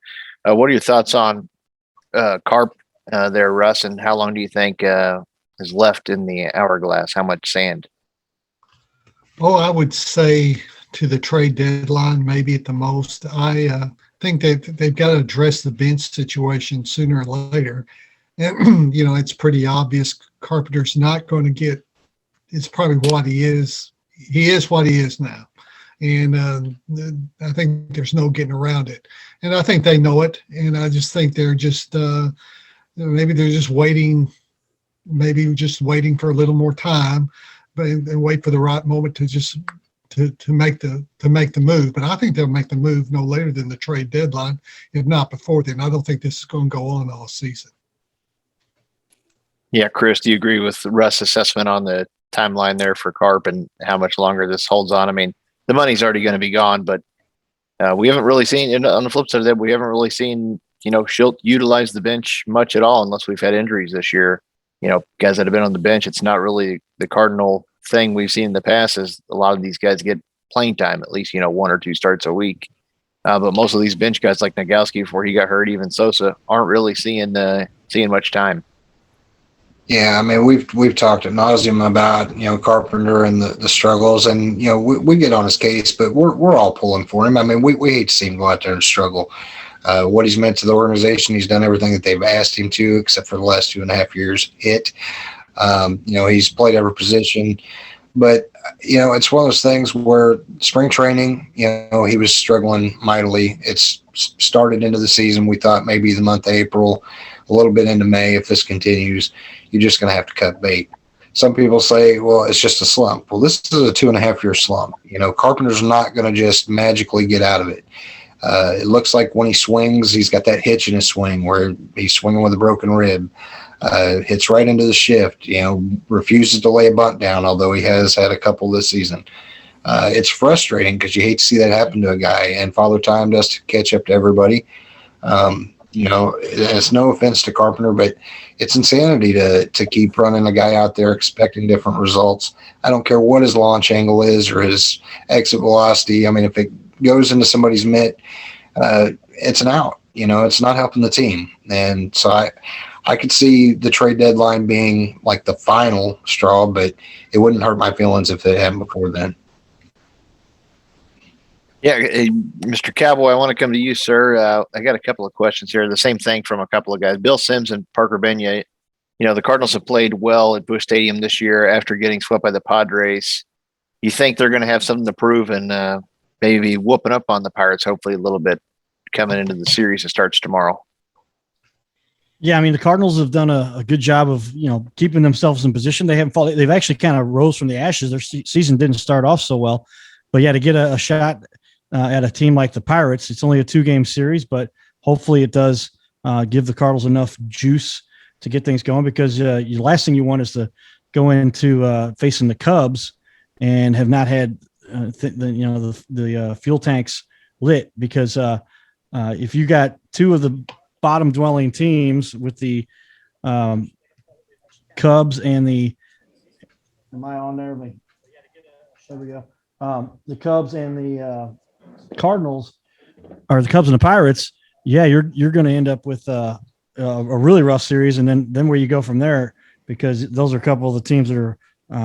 What are your thoughts on Carp there, Russ, and how long do you think is left in the hourglass? How much sand? Oh, I would say to the trade deadline, maybe at the most. I think that they've got to address the bench situation sooner or later. And, you know, it's pretty obvious Carpenter's not going to get – it's probably what he is. He is what he is now. And I think there's no getting around it. And I think they know it. And I just think they're just maybe they're just waiting, for a little more time, but and wait for the right moment to just to make the move. But I think they'll make the move no later than the trade deadline, if not before then. I don't think this is going to go on all season. Yeah, Chris, do you agree with Russ' assessment on the timeline there for Carp and how much longer this holds on? I mean, the money's already going to be gone, but we haven't really seen, and on the flip side of that, we haven't really seen, you know, Schilt utilize the bench much at all unless we've had injuries this year. You know, guys that have been on the bench, it's not really the Cardinal thing we've seen in the past is a lot of these guys get playing time, at least, you know, 1 or 2 starts a week. But most of these bench guys like Nogowski before he got hurt, even Sosa, aren't really seeing much time. Yeah, I mean, we've talked ad nauseum about, you know, Carpenter and the struggles, and, you know, we get on his case, but we're all pulling for him. I mean, we hate to see him go out there and struggle. What he's meant to the organization, he's done everything that they've asked him to, except for the last 2.5 years. You know, he's played every position, but, you know, it's one of those things where spring training, you know, he was struggling mightily. It's started into the season. We thought maybe the month of April, a little bit into May, if this continues, you're just going to have to cut bait. some people say, well, it's just a slump. Well, this is a 2.5-year slump. Carpenter's not going to just magically get out of it. It looks like when he swings, he's got that hitch in his swing where he's swinging with a broken rib. Hits right into the shift, refuses to lay a bunt down, although he has had a couple this season. It's frustrating because you hate to see that happen to a guy, and Father Time does catch up to everybody. It's no offense to Carpenter, but it's insanity to keep running a guy out there expecting different results. I don't care what his launch angle is or his exit velocity. I mean, if it goes into somebody's mitt, it's an out. It's not helping the team. And so I could see the trade deadline being like the final straw, but it wouldn't hurt my feelings if it happened before then. Yeah, Mr. Cowboy, I want to come to you, sir. I got a couple of questions here. The same thing from a couple of guys. Bill Sims and Parker Benya. The Cardinals have played well at Busch Stadium this year after getting swept by the Padres. You think they're going to have something to prove and maybe whooping up on the Pirates, hopefully a little bit coming into the series that starts tomorrow? Yeah, I mean, the Cardinals have done a good job of, keeping themselves in position. They haven't fallen. They've actually kind of rose from the ashes. Their season didn't start off so well, but yeah, to get a shot at a team like the Pirates, it's only a 2-game series, but hopefully it does give the Cardinals enough juice to get things going, because the last thing you want is to go into facing the Cubs and have not had the fuel tanks lit, because if you got two of the bottom dwelling teams with the Cubs and the the Cubs and the Cardinals, or the Cubs and the Pirates, yeah, you're going to end up with a really rough series, and then where you go from there, because those are a couple of the teams that are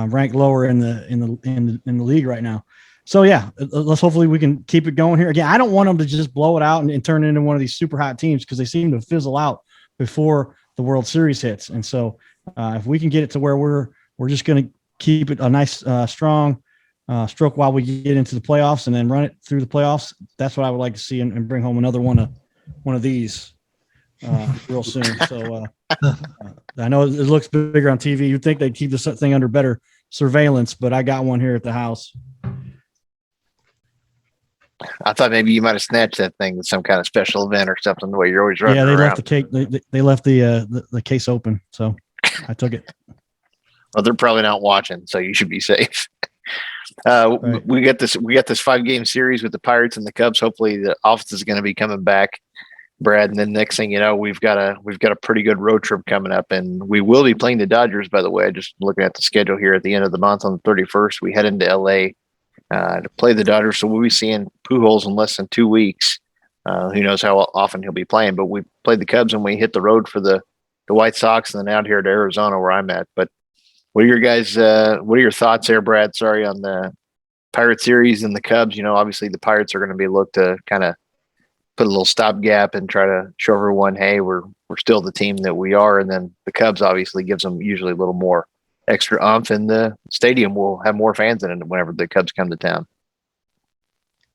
ranked lower in the league right now. So yeah, let's hopefully we can keep it going here. Again, I don't want them to just blow it out and turn it into one of these super hot teams, because they seem to fizzle out before the World Series hits. And so if we can get it to where we're just going to keep it a nice strong stroke while we get into the playoffs, and then run it through the playoffs, that's what I would like to see, and bring home another one of these real soon. So I know it looks bigger on TV. You'd think they'd keep this thing under better surveillance, but I got one here at the house. I thought maybe you might have snatched that thing with some kind of special event or something, the way you're always running around. Yeah, they left the cake. They left the case open, so I took it. Well, they're probably not watching, so you should be safe. Right. We got this 5-game series with the Pirates and the Cubs. Hopefully the offense is going to be coming back, Brad. And then next thing you know, we've got a pretty good road trip coming up, and we will be playing the Dodgers, by the way. Just looking at the schedule here at the end of the month on the 31st, we head into LA to play the Dodgers. So we'll be seeing Pujols in less than 2 weeks. Who knows how often he'll be playing, but we played the Cubs and we hit the road for the White Sox, and then out here to Arizona where I'm at. But what are your thoughts there, Brad? Sorry, on the Pirate series and the Cubs. Obviously the Pirates are going to be looked to kind of put a little stopgap and try to show everyone, hey, we're still the team that we are. And then the Cubs obviously gives them usually a little more extra oomph, and the stadium will have more fans in it whenever the Cubs come to town.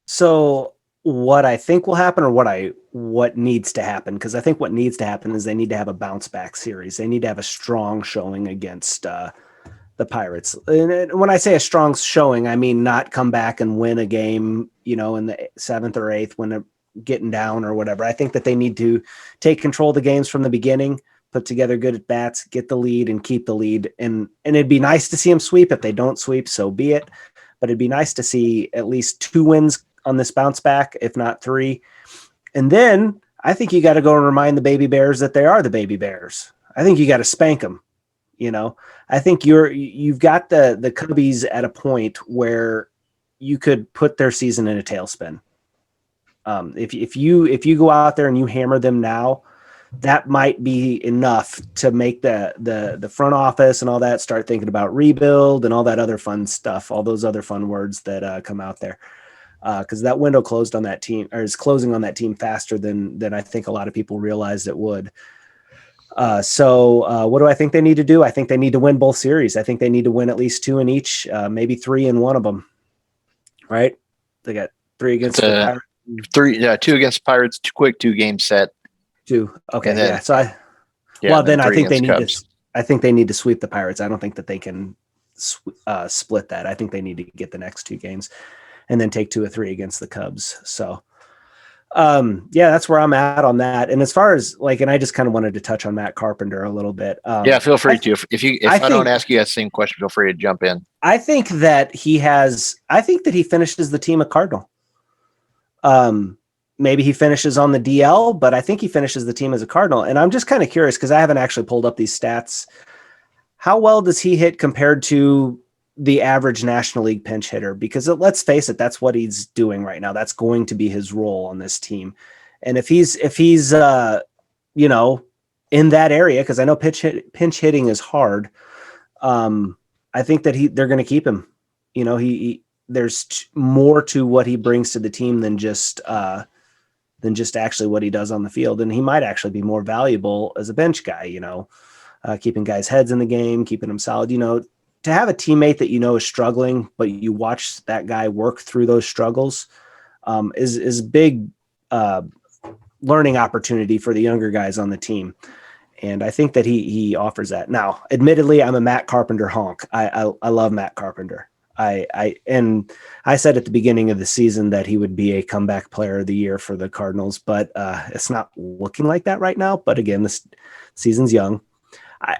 So what I think will happen, or what needs to happen, because I think what needs to happen is they need to have a bounce back series. They need to have a strong showing against the Pirates. And when I say a strong showing, I mean not come back and win a game, in the 7th or 8th when they're getting down or whatever. I think that they need to take control of the games from the beginning, put together good at bats, get the lead, and keep the lead. And it'd be nice to see them sweep. If they don't sweep, so be it. But it'd be nice to see at least 2 wins on this bounce back, if not 3. And then I think you got to go and remind the Baby Bears that they are the Baby Bears. I think you got to spank them. I think you've got the Cubbies at a point where you could put their season in a tailspin. If you go out there and you hammer them now, that might be enough to make the front office and all that start thinking about rebuild and all that other fun stuff, all those other fun words that come out there. Because that window closed on that team, or is closing on that team faster than I think a lot of people realized it would. So what do I think they need to do? I think they need to win both series. I think they need to win at least 2 in each, maybe 3 in one of them. Right? They got 3 against the Pirates. 2 against Pirates. Quick 2-game set. 2. Okay. Then, yeah. So I think they need Cubs. I think they need to sweep the Pirates. I don't think that they can split that. I think they need to get the next 2 games and then take 2 or 3 against the Cubs. So, yeah, that's where I'm at on that. And as far as and I just kind of wanted to touch on Matt Carpenter a little bit. Yeah, feel free to. If I don't ask you that same question, feel free to jump in. I think that he finishes the team a Cardinal. Maybe he finishes on the DL, but I think he finishes the team as a Cardinal. And I'm just kind of curious because I haven't actually pulled up these stats. How well does he hit compared to the average National League pinch hitter? Because let's face it, that's what he's doing right now. That's going to be his role on this team. And if he's in that area, because I know pinch hitting is hard, I think that they're going to keep him. There's more to what he brings to the team than just actually what he does on the field. And he might actually be more valuable as a bench guy, keeping guys' heads in the game, keeping them solid, to have a teammate that is struggling, but you watch that guy work through those struggles is big learning opportunity for the younger guys on the team. And I think that he offers that. Now, admittedly, I'm a Matt Carpenter honk. I love Matt Carpenter. I said at the beginning of the season that he would be a comeback player of the year for the Cardinals, but it's not looking like that right now. But again, this season's young.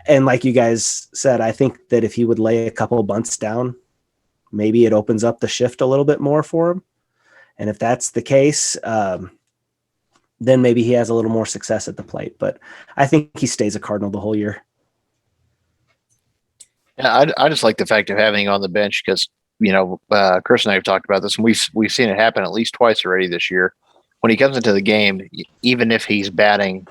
And like you guys said, I think that if he would lay a couple bunts down, maybe it opens up the shift a little bit more for him. And if that's the case, then maybe he has a little more success at the plate. But I think he stays a Cardinal the whole year. Yeah, I just like the fact of having him on the bench because, Chris and I have talked about this, and we've seen it happen at least twice already this year. When he comes into the game, even if he's batting,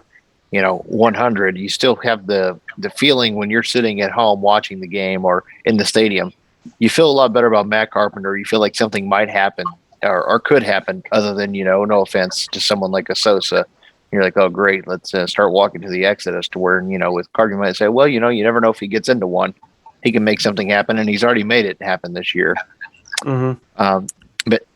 100, you still have the feeling when you're sitting at home watching the game or in the stadium, you feel a lot better about Matt Carpenter. You feel like something might happen or could happen other than, no offense to someone like a Sosa. You're like, oh, great, let's start walking to the exit as to where, with Cardinal might say, well, you never know if he gets into one. He can make something happen, and he's already made it happen this year. Mm-hmm.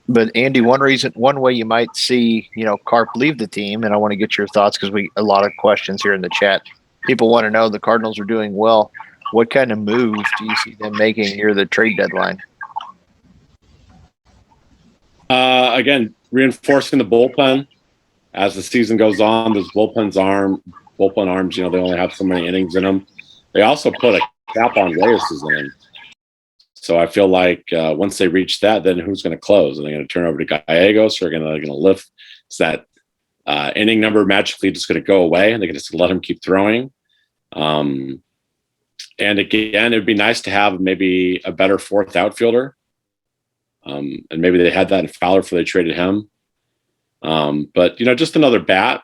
But Andy, one way you might see, Carp leave the team, and I want to get your thoughts because a lot of questions here in the chat. People want to know the Cardinals are doing well. What kind of moves do you see them making near the trade deadline? Again, reinforcing the bullpen as the season goes on. Those bullpen arms, they only have so many innings in them. They also put a cap on Reyes' name. So I feel like once they reach that, then who's going to close? Are they going to turn over to Gallegos, or are they going to lift? Is that inning number magically just going to go away, and they can just let him keep throwing? And again, it'd be nice to have maybe a better fourth outfielder. And maybe they had that in Fowler before they traded him. But just another bat.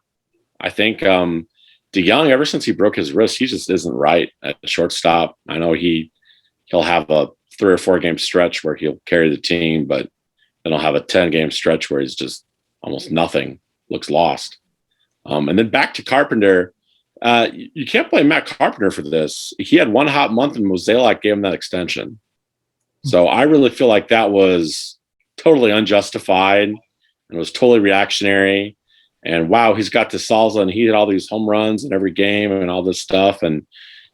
I think DeYoung, ever since he broke his wrist, he just isn't right at shortstop. I know he'll have a 3 or 4 game stretch where he'll carry the team, but then he'll have a 10 game stretch where he's just almost nothing, looks lost. And then back to Carpenter. You can't blame Matt Carpenter for this. He had one hot month and Mozeliak gave him that extension. So I really feel like that was totally unjustified and was totally reactionary. And wow, he's got the salsa and he hit all these home runs in every game and all this stuff. And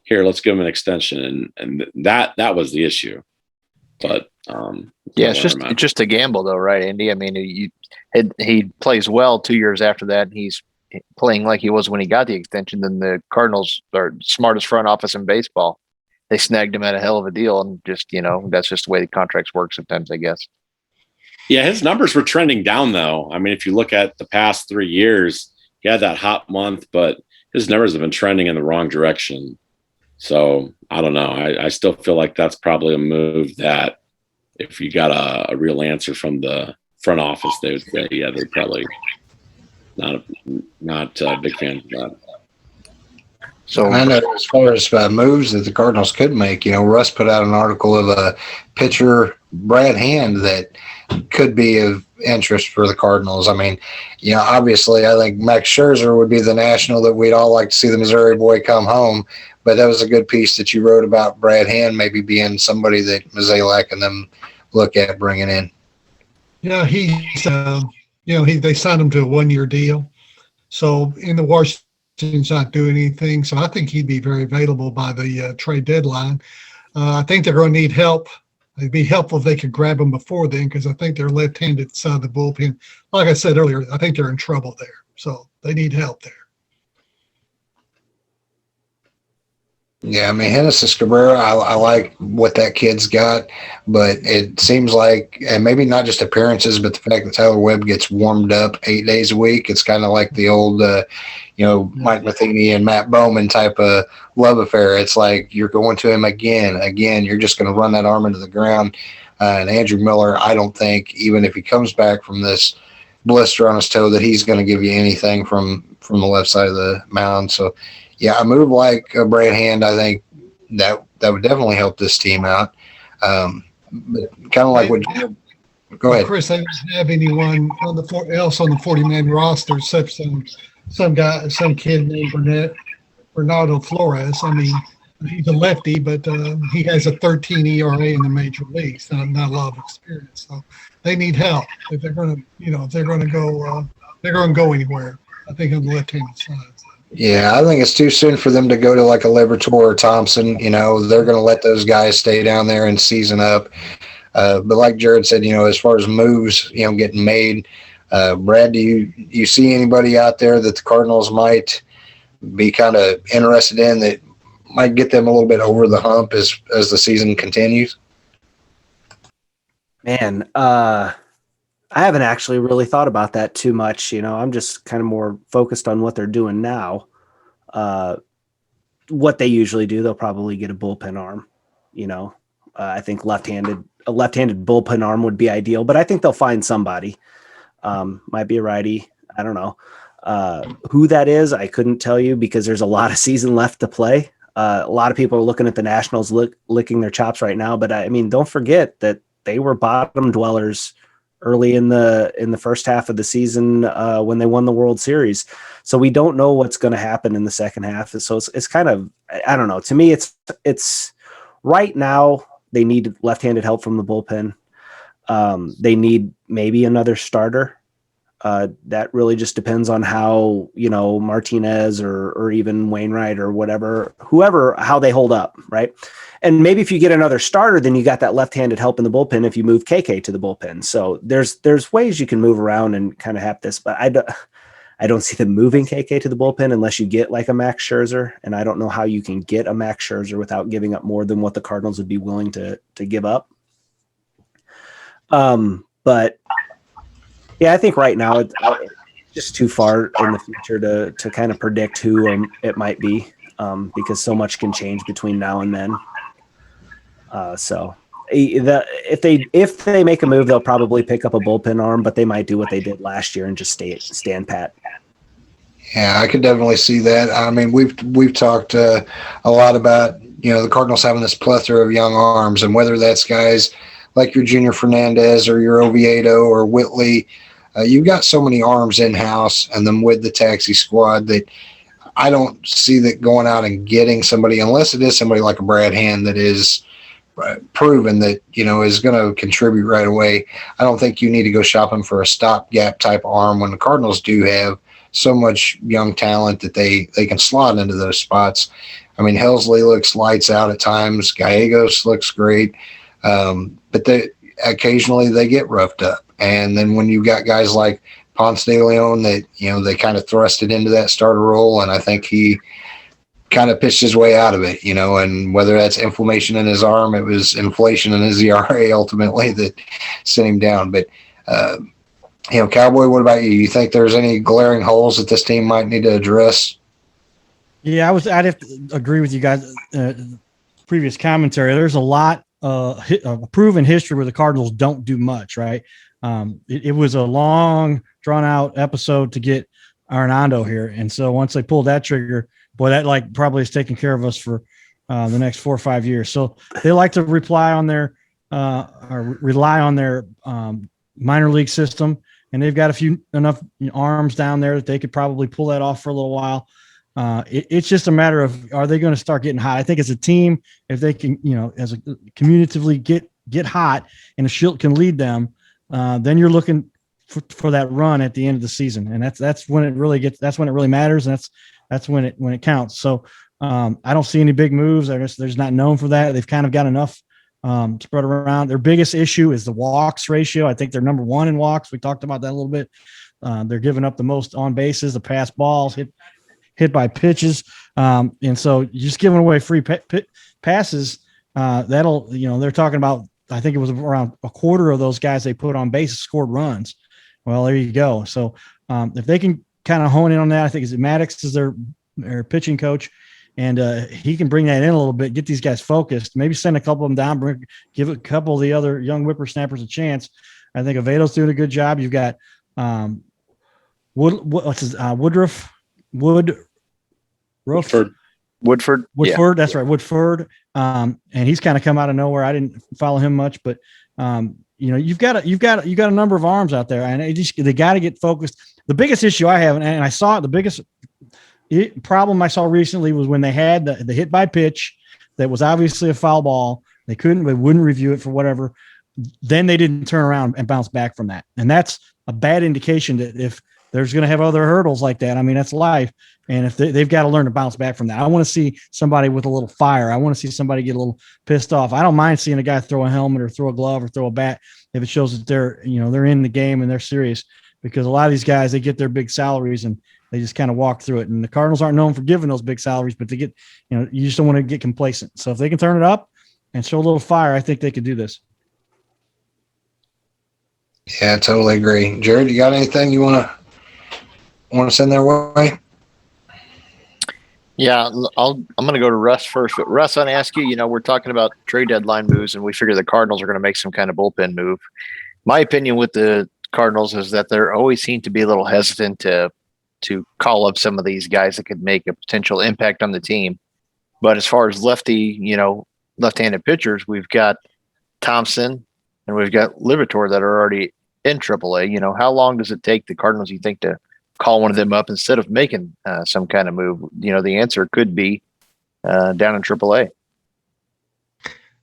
here, let's give him an extension. And that was the issue. But yeah, it's just a gamble though, right, Andy? I mean, he plays well 2 years after that. And he's playing like he was when he got the extension. Then the Cardinals are smartest front office in baseball. They snagged him at a hell of a deal, and just that's just the way the contracts work sometimes, I guess. Yeah, his numbers were trending down though. I mean, if you look at the past 3 years, he had that hot month, but his numbers have been trending in the wrong direction. So I don't know. I still feel like that's probably a move that if you got a real answer from the front office, they would say, yeah, they're probably not a big fan of that. So I know as far as moves that the Cardinals could make, Russ put out an article of a pitcher, Brad Hand, that could be of interest for the Cardinals. I mean, obviously I think Max Scherzer would be the national that we'd all like to see the Missouri boy come home. But that was a good piece that you wrote about Brad Hand maybe being somebody that Mozeliak and them look at bringing in. Yeah, he's they signed him to a 1-year deal. So in the rotation's not doing anything. So I think he'd be very available by the trade deadline. I think they're going to need help. It'd be helpful if they could grab him before then, because I think they're left-handed side of the bullpen. Like I said earlier, I think they're in trouble there. So they need help there. Yeah, I mean, Genesis Cabrera, I like what that kid's got, but it seems like, and maybe not just appearances, but the fact that Tyler Webb gets warmed up 8 days a week, it's kind of like the old, Mike Matheny and Matt Bowman type of love affair. It's like you're going to him again. You're just going to run that arm into the ground. And Andrew Miller, I don't think, even if he comes back from this blister on his toe, that he's going to give you anything from the left side of the mound. So, yeah, a move like Brad Hand, I think that would definitely help this team out. But kind of like what – go ahead. Chris, they don't have anyone else on the 40-man roster except some kid named Bernardo Flores. I mean, he's a lefty, but he has a 13 ERA in the major leagues. Not a lot of experience. So they need help if they're going to go anywhere. I think on the left-handed side. Yeah, I think it's too soon for them to go to like a Liberatore or Thompson. They're going to let those guys stay down there and season up. But like Jared said, as far as moves, getting made, Brad, do you see anybody out there that the Cardinals might be kind of interested in that might get them a little bit over the hump as the season continues? Man, I haven't actually really thought about that too much. I'm just kind of more focused on what they're doing now. What they usually do, they'll probably get a bullpen arm. I think a left-handed bullpen arm would be ideal, but I think they'll find somebody. Might be a righty. I don't know who that is. I couldn't tell you because there's a lot of season left to play. A lot of people are looking at the Nationals licking their chops right now, but I mean, don't forget that they were bottom dwellers early in the first half of the season when they won the World Series. So we don't know what's going to happen in the second half. So it's kind of, I don't know. To me, it's right now they need left-handed help from the bullpen. They need maybe another starter. That really just depends on how, Martinez or even Wainwright or whoever, how they hold up. Right. And maybe if you get another starter, then you got that left-handed help in the bullpen if you move KK to the bullpen. So there's ways you can move around and kind of have this, but I don't see them moving KK to the bullpen unless you get like a Max Scherzer. And I don't know how you can get a Max Scherzer without giving up more than what the Cardinals would be willing to give up. But yeah, I think right now it's just too far in the future to kind of predict who it might be because so much can change between now and then. So if they make a move, they'll probably pick up a bullpen arm, but they might do what they did last year and just stand pat. Yeah, I could definitely see that. I mean, we've talked a lot about the Cardinals having this plethora of young arms, and whether that's guys like your Junior Fernandez or your Oviedo or Whitley, you've got so many arms in house, and then with the taxi squad that I don't see that going out and getting somebody unless it is somebody like a Brad Hand that is proven that is going to contribute right away. I don't think you need to go shopping for a stopgap type arm when the Cardinals do have so much young talent that they can slot into those spots. I mean, Helsley looks lights out at times. Gallegos looks great, but occasionally they get roughed up. And then when you've got guys like Ponce de Leon that they kind of thrusted into that starter role, and I think he kind of pitched his way out of it, and whether that's inflammation in his arm, it was inflation in his ERA ultimately that sent him down. But, Cowboy, what about you? You think there's any glaring holes that this team might need to address? Yeah, I'd have to agree with you guys. Previous commentary, there's a lot of proven history where the Cardinals don't do much, right? It was a long, drawn-out episode to get Arenado here, and so once they pulled that trigger, boy, that probably is taking care of us for the next 4 or 5 years. So they like to rely on their minor league system, and they've got enough arms down there that they could probably pull that off for a little while. It's just a matter of, are they going to start getting hot? I think as a team, if they can, as a cumulatively get hot and a Schilt can lead them, then you're looking for that run at the end of the season, and that's when it really matters, and that's when it counts. So I don't see any big moves. There's not known for that. They've kind of got enough spread around. Their biggest issue is the walks ratio. I think they're number 1 in walks. We talked about that a little bit. They're giving up the most on bases, the pass balls, hit by pitches, and so you're just giving away free passes. That'll, they're talking about. I think it was around a quarter of those guys they put on base scored runs. Well, there you go. So if they can kind of hone in on that, I think Maddox is their pitching coach, and he can bring that in a little bit, get these guys focused, maybe send a couple of them down, give a couple of the other young whippersnappers a chance. I think Avedo's doing a good job. You've got Woodruff. Woodford. Woodford. That's right. Woodford. And he's kind of come out of nowhere. I didn't follow him much, but you've got a number of arms out there, and they got to get focused. The biggest issue I have, and I saw it, the biggest problem I saw recently was when they had the hit by pitch that was obviously a foul ball. They wouldn't review it for whatever. Then they didn't turn around and bounce back from that. And that's a bad indication that if there's going to have other hurdles like that, I mean, that's life. And if they've got to learn to bounce back from that. I want to see somebody with a little fire. I want to see somebody get a little pissed off. I don't mind seeing a guy throw a helmet or throw a glove or throw a bat if it shows that they're in the game and they're serious, because a lot of these guys, they get their big salaries and they just kind of walk through it. And the Cardinals aren't known for giving those big salaries, but they get, you just don't want to get complacent. So if they can turn it up and show a little fire, I think they could do this. Yeah, I totally agree. Jared, you got anything you want to send their way? Yeah, I'm going to go to Russ first. But Russ, I want to ask you, we're talking about trade deadline moves, and we figure the Cardinals are going to make some kind of bullpen move. My opinion with the Cardinals is that they always seem to be a little hesitant to call up some of these guys that could make a potential impact on the team. But as far as left-handed pitchers, we've got Thompson and we've got Liberatore that are already in AAA. How long does it take the Cardinals, you think, to call one of them up instead of making some kind of move? The answer could be down in AAA.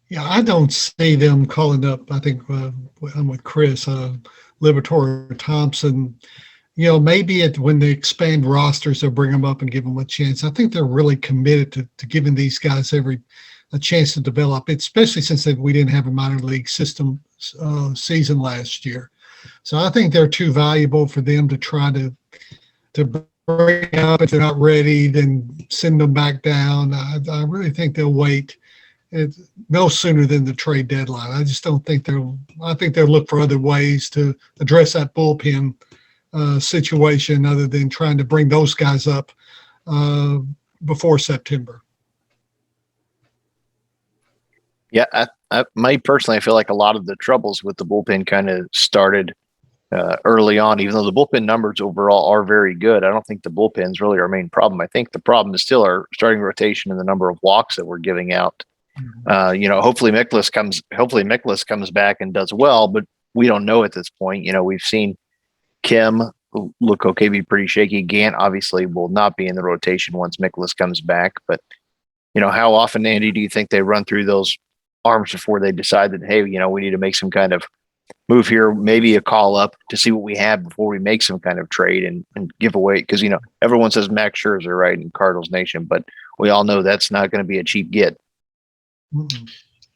Yeah, I don't see them calling up. I think I'm with Chris, Liberatore, Thompson. Maybe when they expand rosters, they'll bring them up and give them a chance. I think they're really committed to giving these guys a chance to develop, especially since we didn't have a minor league system season last year. So I think they're too valuable for them to try to bring up. If they're not ready, then send them back down. I really think they'll wait no sooner than the trade deadline. I just don't think I think they'll look for other ways to address that bullpen situation other than trying to bring those guys up before September. Yeah, I personally, I feel like a lot of the troubles with the bullpen kind of started early on, even though the bullpen numbers overall are very good. I don't think the bullpen's really our main problem. I think the problem is still our starting rotation and the number of walks that we're giving out. Hopefully Mikolas comes back and does well, but we don't know at this point. We've seen Kim look okay, be pretty shaky. Gant obviously will not be in the rotation once Mikolas comes back, but how often, Andy, do you think they run through those arms before they decide that, hey, we need to make some kind of move here, maybe a call up to see what we have before we make some kind of trade and give away? Because, everyone says Max Scherzer, right, in Cardinals Nation, but we all know that's not going to be a cheap get.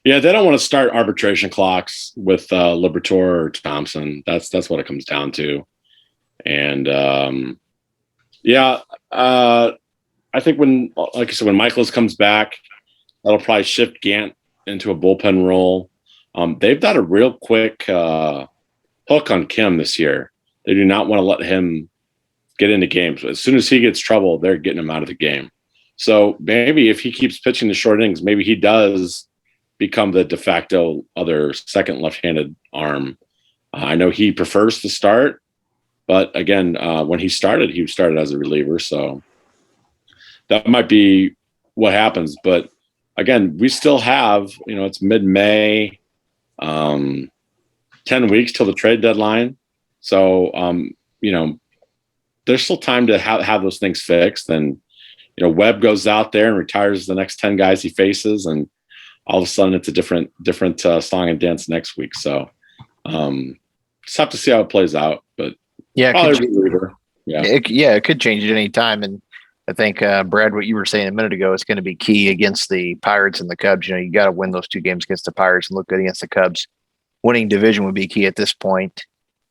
Yeah, they don't want to start arbitration clocks with Liberatore or Thompson. That's what it comes down to. And I think when, like I said, when Mikolas comes back, that'll probably shift Gant into a bullpen role. They've got a real quick hook on Kim this year. They do not want to let him get into games. As soon as he gets trouble, they're getting him out of the game. So maybe if he keeps pitching the short innings, maybe he does become the de facto other second left-handed arm. I know he prefers to start, but again, when he started as a reliever. So that might be what happens. But again, we still have, it's mid-May, 10 weeks till the trade deadline. So, there's still time to have those things fixed. And, Webb goes out there and retires the next 10 guys he faces. And all of a sudden it's a different song and dance next week. So just have to see how it plays out. But Yeah, Probably a reliever. Yeah. it could change at any time. And I think, Brad, what you were saying a minute ago is going to be key against the Pirates and the Cubs. You got to win those 2 games against the Pirates and look good against the Cubs. Winning division would be key at this point.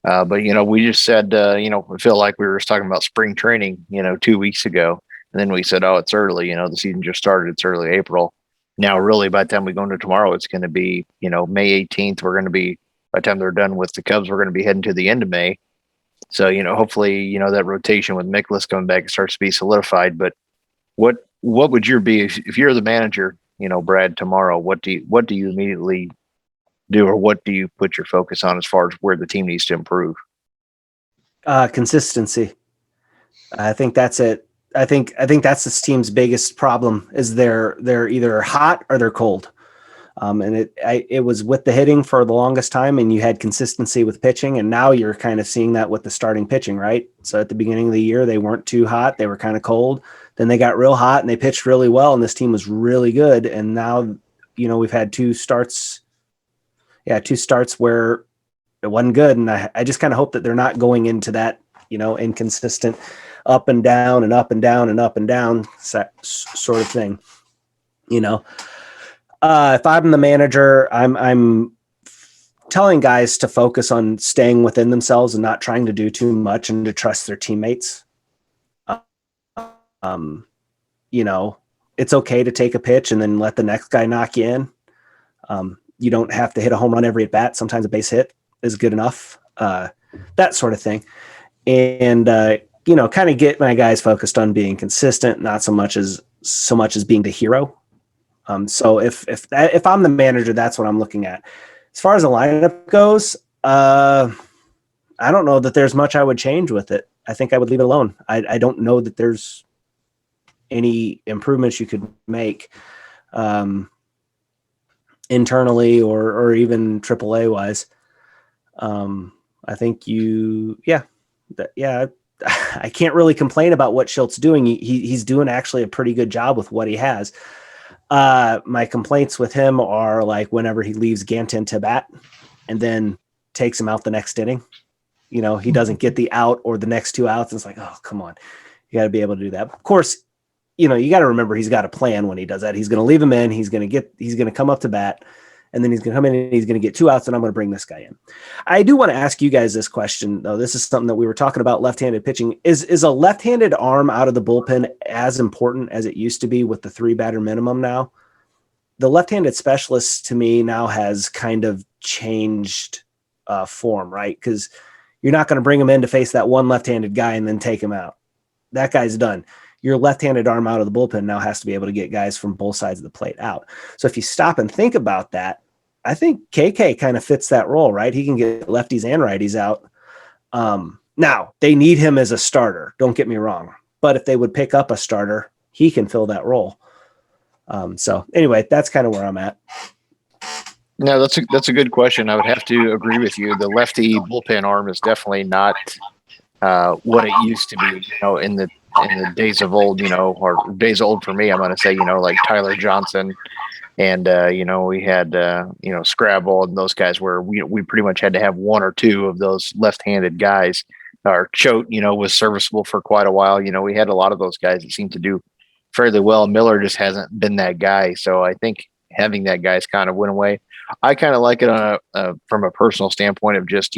But, we just said, we feel like we were just talking about spring training, 2 weeks ago. And then we said, oh, it's early. The season just started. It's early April. Now, really, by the time we go into tomorrow, it's going to be, May 18th. We're going to be, by the time they're done with the Cubs, we're going to be heading to the end of May. So, hopefully, that rotation with Mikolas coming back starts to be solidified. But what would your be if you're the manager, Brad, tomorrow? What do you immediately do, or what do you put your focus on as far as where the team needs to improve? Consistency. I think that's it. I think that's this team's biggest problem is they're either hot or they're cold. And it was with the hitting for the longest time, and you had consistency with pitching, and now you're kind of seeing that with the starting pitching, right? So at the beginning of the year, they weren't too hot. They were kind of cold. Then they got real hot and they pitched really well, and this team was really good. And now, we've had 2 starts. Yeah, 2 starts where it wasn't good. And I just kind of hope that they're not going into that, inconsistent up and down and up and down and up and down sort of thing, If I'm the manager, I'm telling guys to focus on staying within themselves and not trying to do too much and to trust their teammates. It's okay to take a pitch and then let the next guy knock you in. You don't have to hit a home run every at bat. Sometimes a base hit is good enough, that sort of thing. And, kind of get my guys focused on being consistent, not so much as being the hero. So if I'm the manager, that's what I'm looking at. As far as the lineup goes, I don't know that there's much I would change with it. I think I would leave it alone. I don't know that there's any improvements you could make internally or even AAA wise. I think I can't really complain about what Schilt's doing. He's doing actually a pretty good job with what he has. My complaints with him are like whenever he leaves Ganton to bat and then takes him out the next inning, he doesn't get the out or the next 2 outs. It's like, oh, come on. You got to be able to do that. Of course, you got to remember he's got a plan when he does that. He's going to leave him in. He's going to come up to bat, and then he's going to come in and he's going to get 2 outs, and I'm going to bring this guy in. I do want to ask you guys this question, though. This is something that we were talking about, left-handed pitching. Is a left-handed arm out of the bullpen as important as it used to be with the 3-batter minimum now? The left-handed specialist, to me, now has kind of changed form, right? Because you're not going to bring him in to face that one left-handed guy and then take him out. That guy's done. Your left-handed arm out of the bullpen now has to be able to get guys from both sides of the plate out. So if you stop and think about that, I think KK kind of fits that role, right? He can get lefties and righties out. Now, they need him as a starter. Don't get me wrong. But if they would pick up a starter, he can fill that role. So anyway, that's kind of where I'm at. No, that's a good question. I would have to agree with you. The lefty bullpen arm is definitely not what it used to be, in the days of old, or days old for me, I'm going to say, like Tyler Johnson and, we had, Scrabble and those guys where we pretty much had to have 1 or 2 of those left-handed guys. Our Choate, was serviceable for quite a while. We had a lot of those guys that seemed to do fairly well. Miller just hasn't been that guy. So I think having that guy's kind of went away. I kind of like it on from a personal standpoint of just,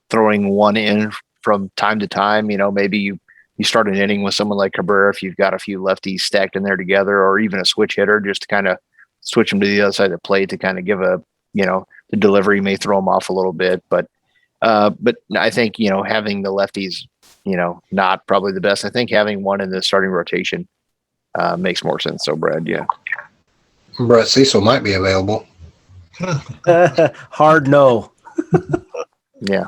throwing one in from time to time. Maybe you start an inning with someone like Cabrera if you've got a few lefties stacked in there together, or even a switch hitter just to kind of switch them to the other side of the plate to kind of give the delivery may throw them off a little bit. But I think, having the lefties, not probably the best. I think having one in the starting rotation makes more sense. So, Brad, yeah. Brett Cecil might be available. Hard no. Yeah.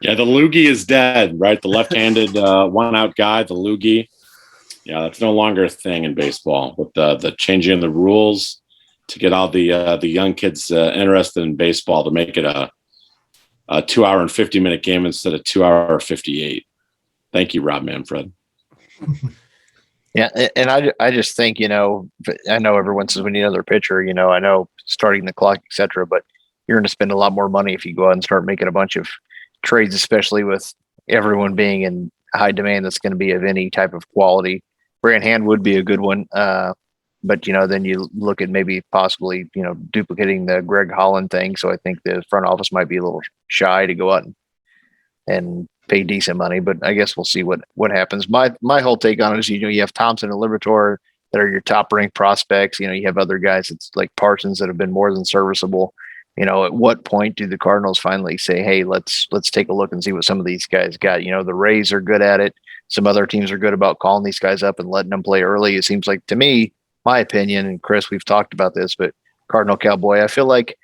Yeah, the loogie is dead, right? The left-handed one-out guy, the loogie. Yeah, that's no longer a thing in baseball. With the changing of the rules to get all the young kids interested in baseball to make it a 2-hour and 50-minute game instead of 2-hour 58. Thank you, Rob Manfred. Yeah, and I just think, I know everyone says we need another pitcher, I know starting the clock, et cetera, but you're going to spend a lot more money if you go out and start making a bunch of trades, especially with everyone being in high demand, that's going to be of any type of quality. Brand Hand would be a good one. But, then you look at maybe possibly, duplicating the Greg Holland thing. So I think the front office might be a little shy to go out and pay decent money, but I guess we'll see what happens. My whole take on it is, you have Thompson and Liberatore that are your top ranked prospects. You have other guys that's like Parsons that have been more than serviceable. At what point do the Cardinals finally say, hey, let's take a look and see what some of these guys got? The Rays are good at it. Some other teams are good about calling these guys up and letting them play early. It seems like, to me, my opinion, and Chris, we've talked about this, but Cardinal Cowboy, I feel like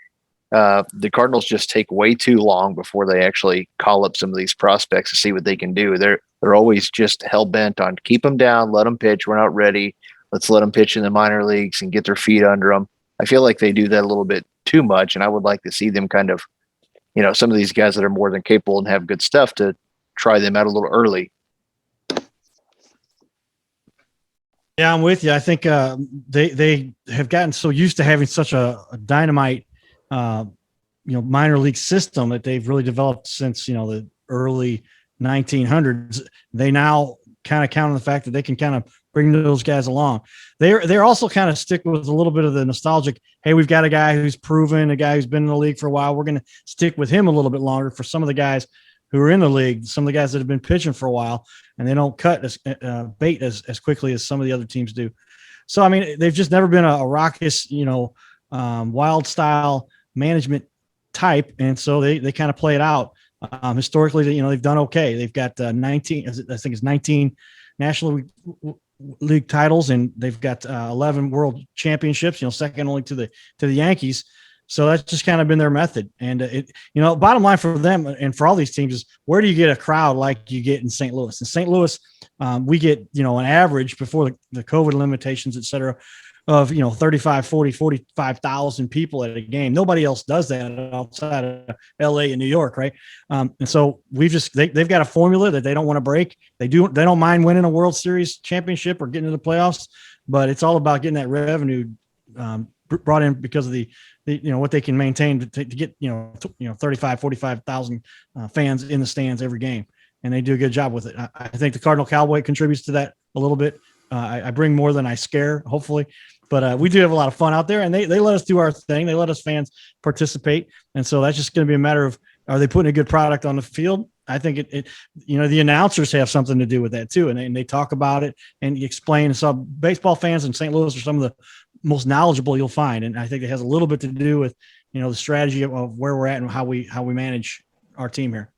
the Cardinals just take way too long before they actually call up some of these prospects to see what they can do. They're always just hell bent on keep them down, let them pitch. We're not ready. Let's let them pitch in the minor leagues and get their feet under them. I feel like they do that a little bit too much, and I would like to see them kind of, some of these guys that are more than capable and have good stuff, to try them out a little early. Yeah, I'm with you. I think they have gotten so used to having such a dynamite, minor league system that they've really developed since, the early 1900s. They now kind of count on the fact that they can kind of bring those guys along. They're also kind of stick with a little bit of the nostalgic. Hey, we've got a guy who's proven, a guy who's been in the league for a while. We're going to stick with him a little bit longer. For some of the guys who are in the league, some of the guys that have been pitching for a while, and they don't cut bait as quickly as some of the other teams do. So, I mean, they've just never been a raucous, wild style management type. And so they kind of play it out. Historically, they've done okay. They've got 19, I think it's 19 National League titles, and they've got 11 world championships, second only to the Yankees. So that's just kind of been their method. And bottom line for them and for all these teams is, where do you get a crowd like you get in St. Louis? In St. Louis, we get, an average before the COVID limitations, et cetera, of, 35, 40, 45,000 people at a game. Nobody else does that outside of LA and New York. Right. And so they've got a formula that they don't want to break. They don't mind winning a World Series championship or getting into the playoffs, but it's all about getting that revenue brought in because of the what they can maintain to get 35, 45,000 fans in the stands every game, and they do a good job with it. I think the Cardinal Cowboy contributes to that a little bit. I bring more than I scare, hopefully, but we do have a lot of fun out there, and they let us do our thing. They let us fans participate, and so that's just going to be a matter of, are they putting a good product on the field? I think the announcers have something to do with that too, and they talk about it and explain. So baseball fans in St. Louis are some of the most knowledgeable you'll find, and I think it has a little bit to do with the strategy of where we're at and how we manage our team here.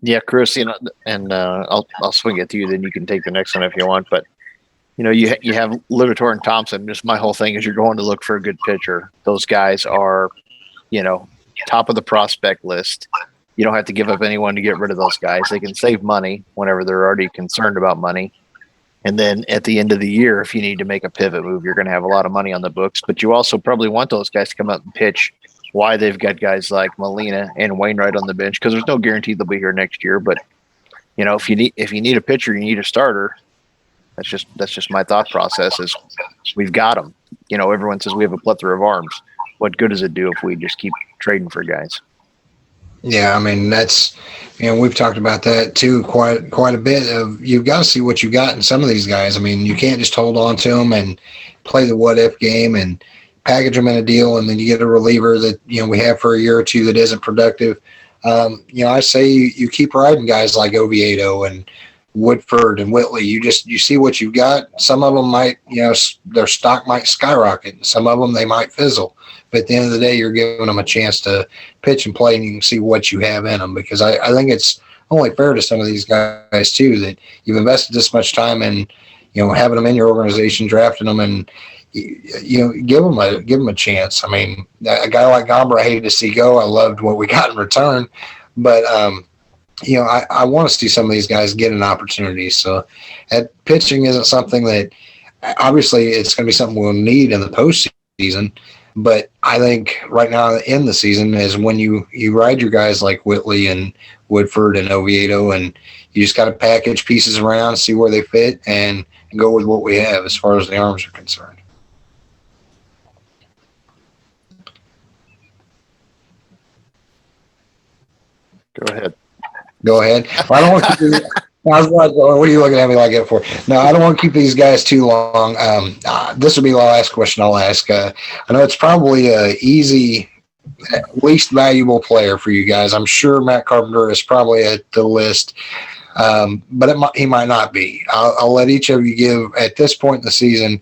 Yeah, Chris, and I'll swing it to you, then you can take the next one if you want. But you have Liberatore and Thompson. Just my whole thing is, you're going to look for a good pitcher. Those guys are, top of the prospect list. You don't have to give up anyone to get rid of those guys. They can save money whenever they're already concerned about money. And then at the end of the year, if you need to make a pivot move, you're going to have a lot of money on the books. But you also probably want those guys to come up and pitch. Why they've got guys like Molina and Wainwright on the bench, because there's no guarantee they'll be here next year. But if you need a pitcher, you need a starter. That's just my thought process. Is we've got them. Everyone says we have a plethora of arms. What good does it do if we just keep trading for guys? Yeah, I mean, that's, we've talked about that too quite a bit. Of, you've got to see what you got in some of these guys. I mean, you can't just hold on to them and play the what if game and package them in a deal, and then you get a reliever that we have for a year or two that isn't productive. I say you keep riding guys like Oviedo and Woodford and Whitley. You see what you've got. Some of them might, their stock might skyrocket. Some of them, they might fizzle. But at the end of the day, you're giving them a chance to pitch and play, and you can see what you have in them. Because I think it's only fair to some of these guys too, that you've invested this much time in, having them in your organization, drafting them, and give them a chance. I mean, a guy like Gomber, I hated to see go. I loved what we got in return, but I want to see some of these guys get an opportunity. So, pitching isn't something that, obviously, it's going to be something we'll need in the postseason. But I think right now in the season is when you ride your guys like Whitley and Woodford and Oviedo, and you just got to package pieces around, see where they fit, and go with what we have as far as the arms are concerned. Go ahead. Go ahead. Well, I don't want to keep I was like, what are you looking at me like that for? No, I don't want to keep these guys too long. This will be the last question I'll ask. I know it's probably a easy, least valuable player for you guys. I'm sure Matt Carpenter is probably at the list, but he might not be. I'll let each of you give, at this point in the season,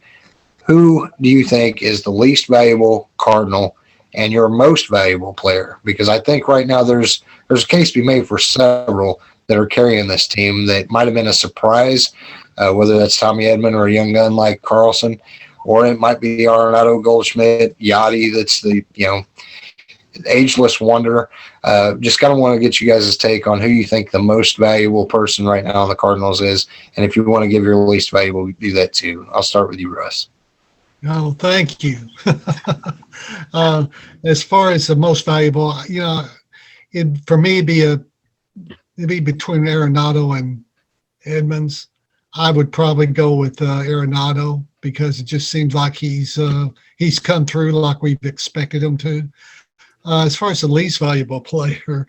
who do you think is the least valuable Cardinal and your most valuable player? Because I think right now there's a case to be made for several that are carrying this team that might have been a surprise, whether that's Tommy Edman or a young gun like Carlson, or it might be Arenado, Goldschmidt, Yachty. That's the ageless wonder. Just kind of want to get you guys' take on who you think the most valuable person right now on the Cardinals is, and if you want to give your least valuable, do that too. I'll start with you, Russ. Oh, thank you. As far as the most valuable, for me, it'd be between Arenado and Edmonds. I would probably go with Arenado because it just seems like he's come through like we've expected him to. As far as the least valuable player,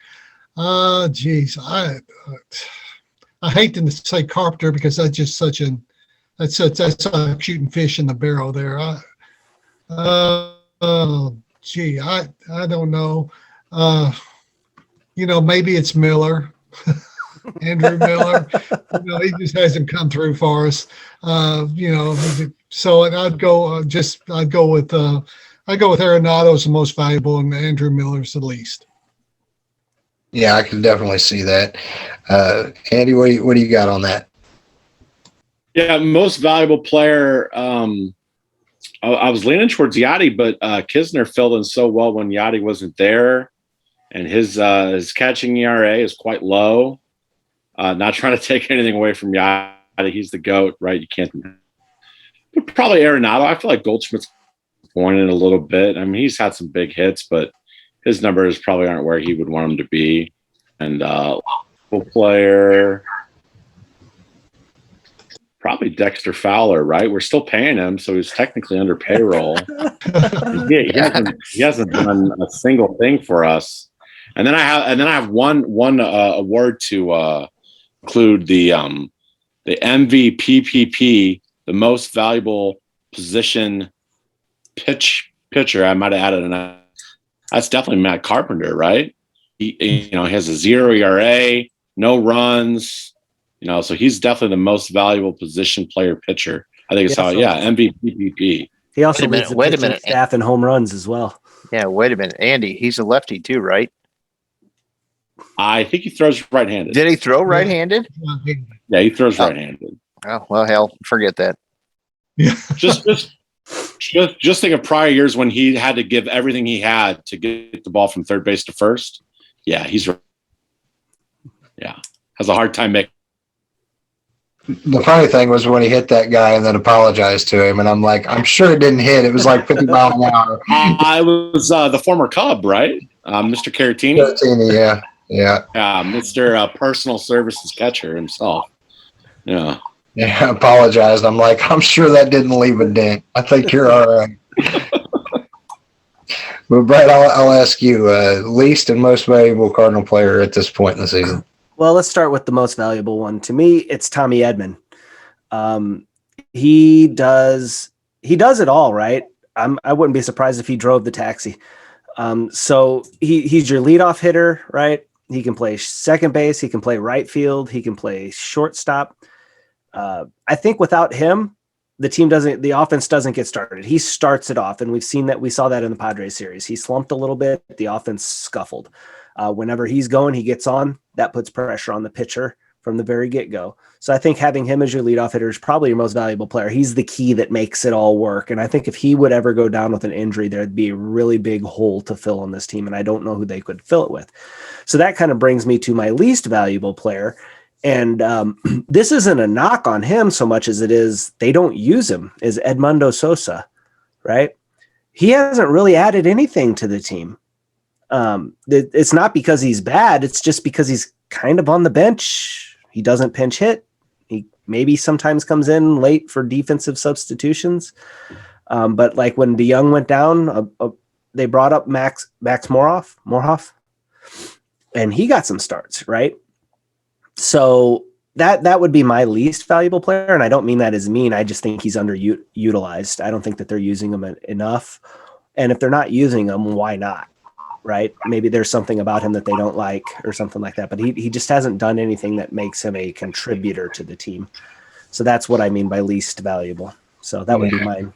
I hate to say Carpenter because that's just that's like shooting fish in the barrel there. I don't know. Maybe it's Miller. Andrew Miller, he just hasn't come through for us. So I'd go with Arenado as the most valuable and Andrew Miller's the least. Yeah, I can definitely see that. Andy, what do you got on that? Yeah, most valuable player. I was leaning towards Yachty, but Kisner filled in so well when Yachty wasn't there, and his catching ERA is quite low. Not trying to take anything away from Yachty, he's the GOAT, right? You can't. But probably Arenado. I feel like Goldschmidt's going in a little bit. I mean, he's had some big hits, but his numbers probably aren't where he would want them to be. And player. Probably Dexter Fowler, right? We're still paying him, so he's technically under payroll. he hasn't done a single thing for us. And then I have one award to include the MVPPP, the most valuable position pitcher. I might have added that's definitely Matt Carpenter, right? He has a 0 ERA, no runs. So he's definitely the most valuable position player pitcher. I think it's MVPPP. He also leads the pitching staff in home runs as well. Yeah, wait a minute. Andy, he's a lefty too, right? I think he throws right-handed. Did he throw right-handed? Yeah, he throws right-handed. Oh, well, hell, forget that. Yeah. Just think of prior years when he had to give everything he had to get the ball from third base to first. Yeah, has a hard time making. The funny thing was when he hit that guy and then apologized to him, and I'm like, I'm sure it didn't hit. It was like 50 miles an hour. I was the former Cub, right? Mr. Caratini. Yeah. Mr. Personal Services catcher himself. Yeah. Yeah, I apologized. I'm like, I'm sure that didn't leave a dent. I think you're all right. But Brett, I'll ask you, least and most valuable Cardinal player at this point in the season. Well, let's start with the most valuable one. To me, it's Tommy Edman. He does it all, right? I wouldn't be surprised if he drove the taxi. So he's your leadoff hitter, right? He can play second base. He can play right field. He can play shortstop. I think without him, the offense doesn't get started. He starts it off, and we saw that in the Padres series. He slumped a little bit. The offense scuffled. Whenever he's going, he gets on. That puts pressure on the pitcher from the very get-go. So I think having him as your leadoff hitter is probably your most valuable player. He's the key that makes it all work. And I think if he would ever go down with an injury, there'd be a really big hole to fill on this team, and I don't know who they could fill it with. So that kind of brings me to my least valuable player. And this isn't a knock on him so much as it is they don't use him, is Edmundo Sosa, right? He hasn't really added anything to the team. It's not because he's bad. It's just because he's kind of on the bench. He doesn't pinch hit. He maybe sometimes comes in late for defensive substitutions. But like when DeYoung went down, they brought up Max Morhoff. and he got some starts, right? So that would be my least valuable player, and I don't mean that as mean. I just think he's underutilized. I don't think that they're using him enough, and if they're not using him, why not? Right? Maybe there's something about him that they don't like or something like that, but he just hasn't done anything that makes him a contributor to the team. So that's what I mean by least valuable. So that would be mine.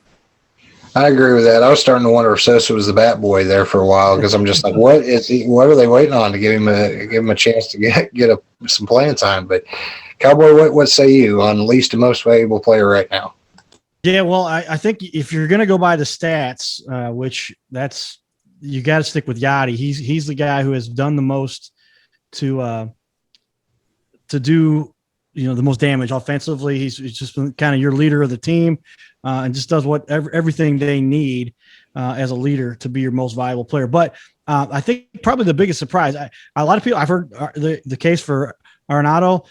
I agree with that. I was starting to wonder if Sosa was the bat boy there for a while because I'm just like, what is he? What are they waiting on to give him a chance to get some playing time? But Cowboy, what say you on least and most valuable player right now? Yeah, well, I think if you're going to go by the stats, which that's you got to stick with Yachty. He's the guy who has done the most to do the most damage offensively. He's just been kind of your leader of the team, and just does everything they need as a leader to be your most valuable player. But I think probably the biggest surprise, a lot of people I've heard the case for Arenado,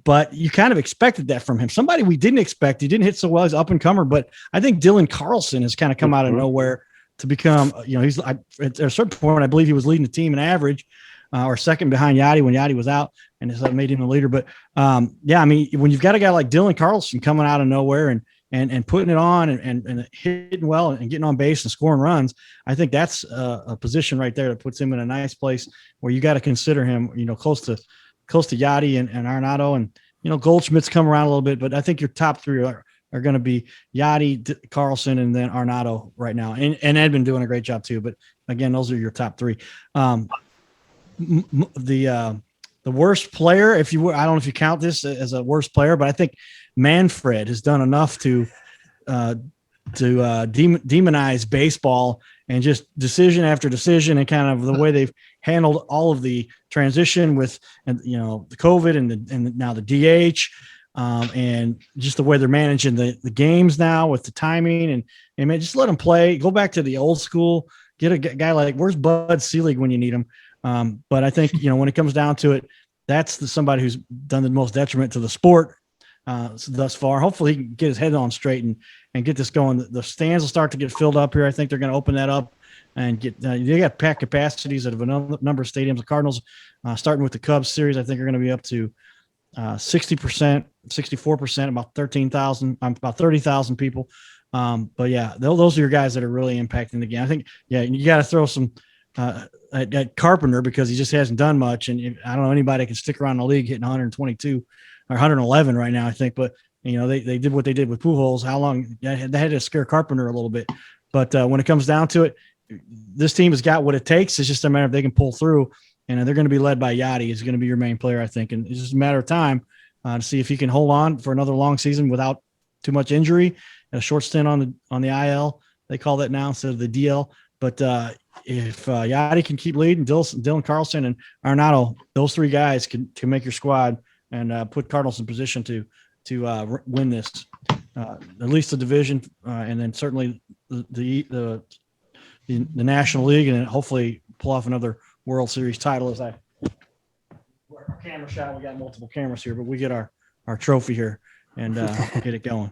but you kind of expected that from him. Somebody we didn't expect. He didn't hit so well. He's up and comer, but I think Dylan Carlson has kind of come out of nowhere to become. He's at a certain point, I believe he was leading the team in average, or second behind Yachty when Yachty was out, and that made him the leader. But yeah, I mean, when you've got a guy like Dylan Carlson coming out of nowhere and putting it on and hitting well and getting on base and scoring runs, I think that's a position right there that puts him in a nice place where you got to consider him, close to Yachty and Arenado, and Goldschmidt's come around a little bit, but I think your top three are going to be Yachty, Carlson, and then Arenado right now, and Edman doing a great job too. But again, those are your top three. The worst player, I don't know if you count this as a worst player, but I think Manfred has done enough to demonize baseball and just decision after decision, and kind of the way they've handled all of the transition with, the COVID and now the DH, and just the way they're managing the games now with the timing and man, just let them play. Go back to the old school. Get a guy like, where's Bud Selig when you need him? But I think, when it comes down to it, that's somebody who's done the most detriment to the sport thus far. Hopefully he can get his head on straight and get this going. The stands will start to get filled up here. I think they're going to open that up and get they got packed capacities at a number of stadiums. The Cardinals, starting with the Cubs series, I think are going to be up to 60%, 64%, about 30,000 people. But yeah, those are your guys that are really impacting the game. I think, you got to throw some at Carpenter because he just hasn't done much. And I don't know anybody that can stick around the league hitting 122 or 111 right now, I think. But, they did what they did with Pujols. How long they had to scare Carpenter a little bit. But when it comes down to it, this team has got what it takes. It's just a matter if they can pull through. And they're going to be led by Yachty. He's going to be your main player, I think. And it's just a matter of time to see if he can hold on for another long season without too much injury. A short stint on the IL, they call that now instead of the DL. But if Yachty can keep leading, Dylan Carlson and Arenado, those three guys can make your squad and put Cardinals in position to win this, at least the division, and then certainly the National League, and then hopefully pull off another World Series title. As our camera shot, we got multiple cameras here, but we get our trophy here and get it going.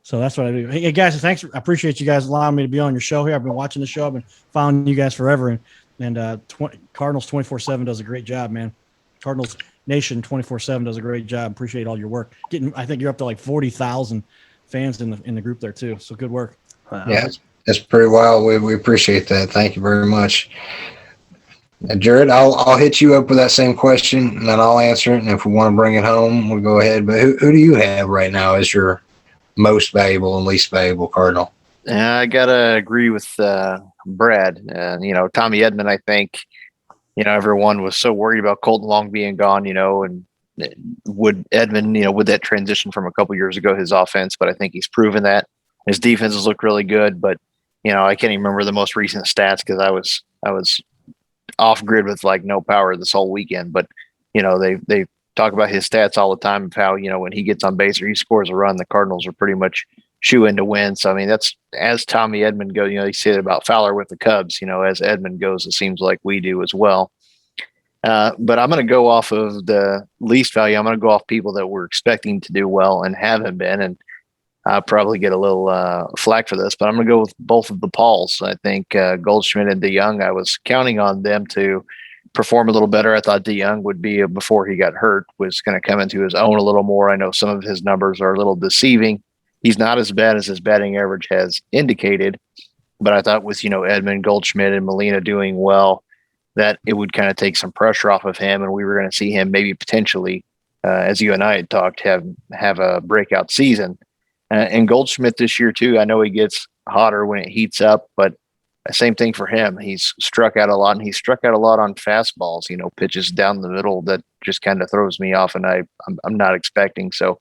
So that's what I do. Hey guys, thanks. I appreciate you guys allowing me to be on your show here. I've been watching the show. I've been following you guys forever, and Cardinals 24/7 does a great job, man. Cardinals Nation 24/7 does a great job. Appreciate all your work. I think you're up to like 40,000 fans in the group there too. So good work. Yeah, that's pretty wild. We appreciate that. Thank you very much. Jared, I'll hit you up with that same question, and then I'll answer it. And if we want to bring it home, we'll go ahead. But who do you have right now as your most valuable and least valuable Cardinal? I gotta agree with Brad. Tommy Edman. I think everyone was so worried about Colton Long being gone. And would Edman, would that transition from a couple years ago his offense? But I think he's proven that his defenses look really good. But I can't even remember the most recent stats because I was off grid with like no power this whole weekend. But they talk about his stats all the time of how, when he gets on base or he scores a run, the Cardinals are pretty much shoe in to win. So, I mean, that's as Tommy Edman goes, they say it about Fowler with the Cubs, as Edman goes, it seems like we do as well. But I'm going to go off of the least value. I'm going to go off people that we're expecting to do well and haven't been. And I'll probably get a little flack for this, but I'm going to go with both of the Pauls. I think Goldschmidt and DeYoung, I was counting on them to perform a little better. I thought DeYoung would be, before he got hurt, was going to come into his own a little more. I know some of his numbers are a little deceiving. He's not as bad as his batting average has indicated, but I thought with, Edman, Goldschmidt, and Molina doing well, that it would kind of take some pressure off of him, and we were going to see him maybe potentially, as you and I had talked, have a breakout season. And Goldschmidt this year too, I know he gets hotter when it heats up, but same thing for him. He's struck out a lot, and he struck out a lot on fastballs, pitches down the middle that just kind of throws me off, and I'm not expecting. So,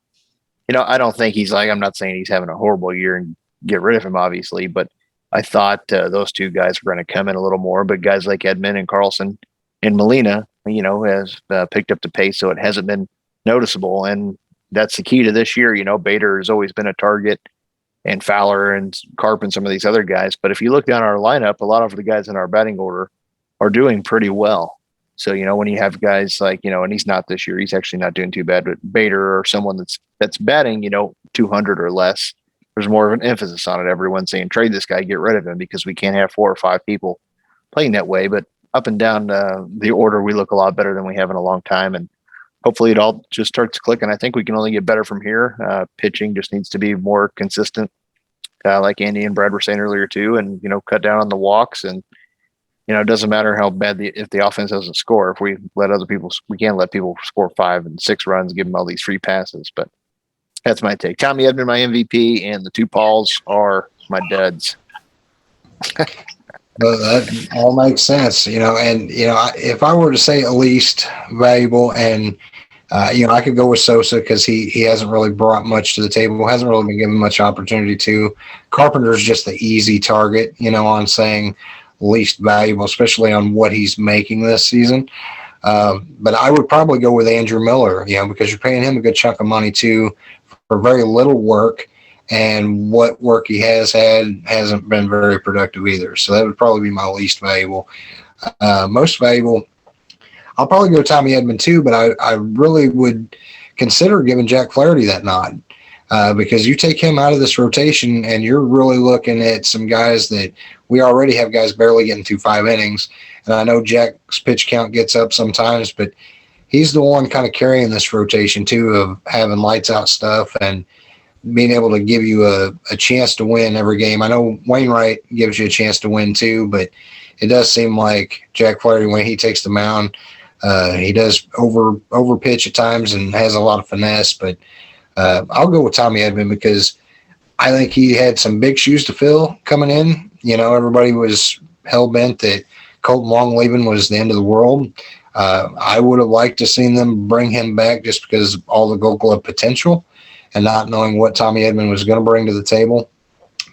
I don't think I'm not saying he's having a horrible year and get rid of him, obviously, but I thought those two guys were going to come in a little more. But guys like Edman and Carlson and Molina, has picked up the pace, so it hasn't been noticeable. And that's the key to this year. Bader has always been a target, and Fowler and Carp and some of these other guys. But if you look down our lineup, a lot of the guys in our batting order are doing pretty well. So, when you have guys like, and he's not this year, he's actually not doing too bad, but Bader or someone that's batting, 200 or less, there's more of an emphasis on it. Everyone's saying, trade this guy, get rid of him, because we can't have 4 or 5 people playing that way. But up and down the order, we look a lot better than we have in a long time. And hopefully it all just starts clicking. I think we can only get better from here. Pitching just needs to be more consistent, like Andy and Brad were saying earlier too, and, cut down on the walks. And, it doesn't matter how bad if the offense doesn't score. If we can't let people score 5 and 6 runs, give them all these free passes. But that's my take. Tommy Edman, my MVP, and the 2 Pauls are my duds. Well, that all makes sense, and if I were to say at least valuable, and I could go with Sosa because he hasn't really brought much to the table, hasn't really been given much opportunity to. Carpenter's just the easy target, on saying least valuable, especially on what he's making this season. But I would probably go with Andrew Miller, because you're paying him a good chunk of money too for very little work. And what work he has had hasn't been very productive either. So that would probably be my least valuable. Most valuable, I'll probably go Tommy Edman too, but I really would consider giving Jack Flaherty that nod because you take him out of this rotation and you're really looking at some guys that we already have guys barely getting through 5 innings. And I know Jack's pitch count gets up sometimes, but he's the one kind of carrying this rotation too, of having lights out stuff and being able to give you a chance to win every game. I know Wainwright gives you a chance to win too, but it does seem like Jack Flaherty, when he takes the mound, he does over pitch at times and has a lot of finesse. But I'll go with Tommy Edman because I think he had some big shoes to fill coming in. Everybody was hell bent that Colton Long leaving was the end of the world. I would have liked to seen them bring him back just because of all the Gold Glove potential and not knowing what Tommy Edman was going to bring to the table.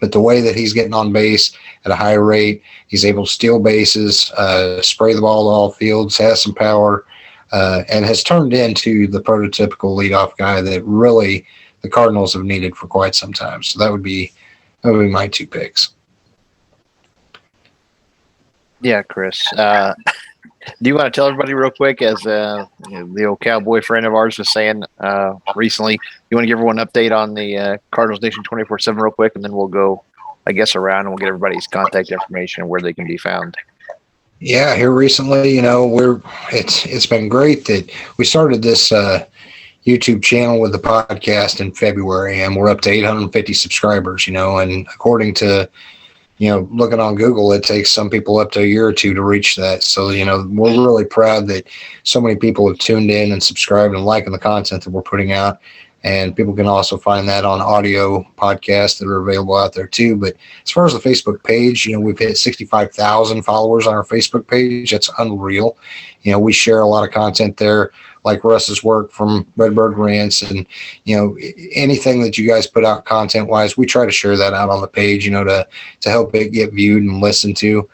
But the way that he's getting on base at a high rate, he's able to steal bases, spray the ball to all fields, has some power, and has turned into the prototypical leadoff guy that really the Cardinals have needed for quite some time. So that would be my 2 picks. Yeah, Chris. Do you want to tell everybody real quick, as the old Cowboy friend of ours was saying recently, you want to give everyone an update on the Cardinals Nation 24/7 real quick, and then we'll go, I guess, around and we'll get everybody's contact information and where they can be found. Yeah, here recently, it's been great that we started this YouTube channel with the podcast in February, and we're up to 850 subscribers, and according to looking on Google, it takes some people up to a year or 2 to reach that. So, we're really proud that so many people have tuned in and subscribed and liking the content that we're putting out. And people can also find that on audio podcasts that are available out there too. But as far as the Facebook page, we've hit 65,000 followers on our Facebook page. That's unreal. We share a lot of content there, like Russ's work from Redbird Rants, and anything that you guys put out content wise, we try to share that out on the page, to help it get viewed and listened to.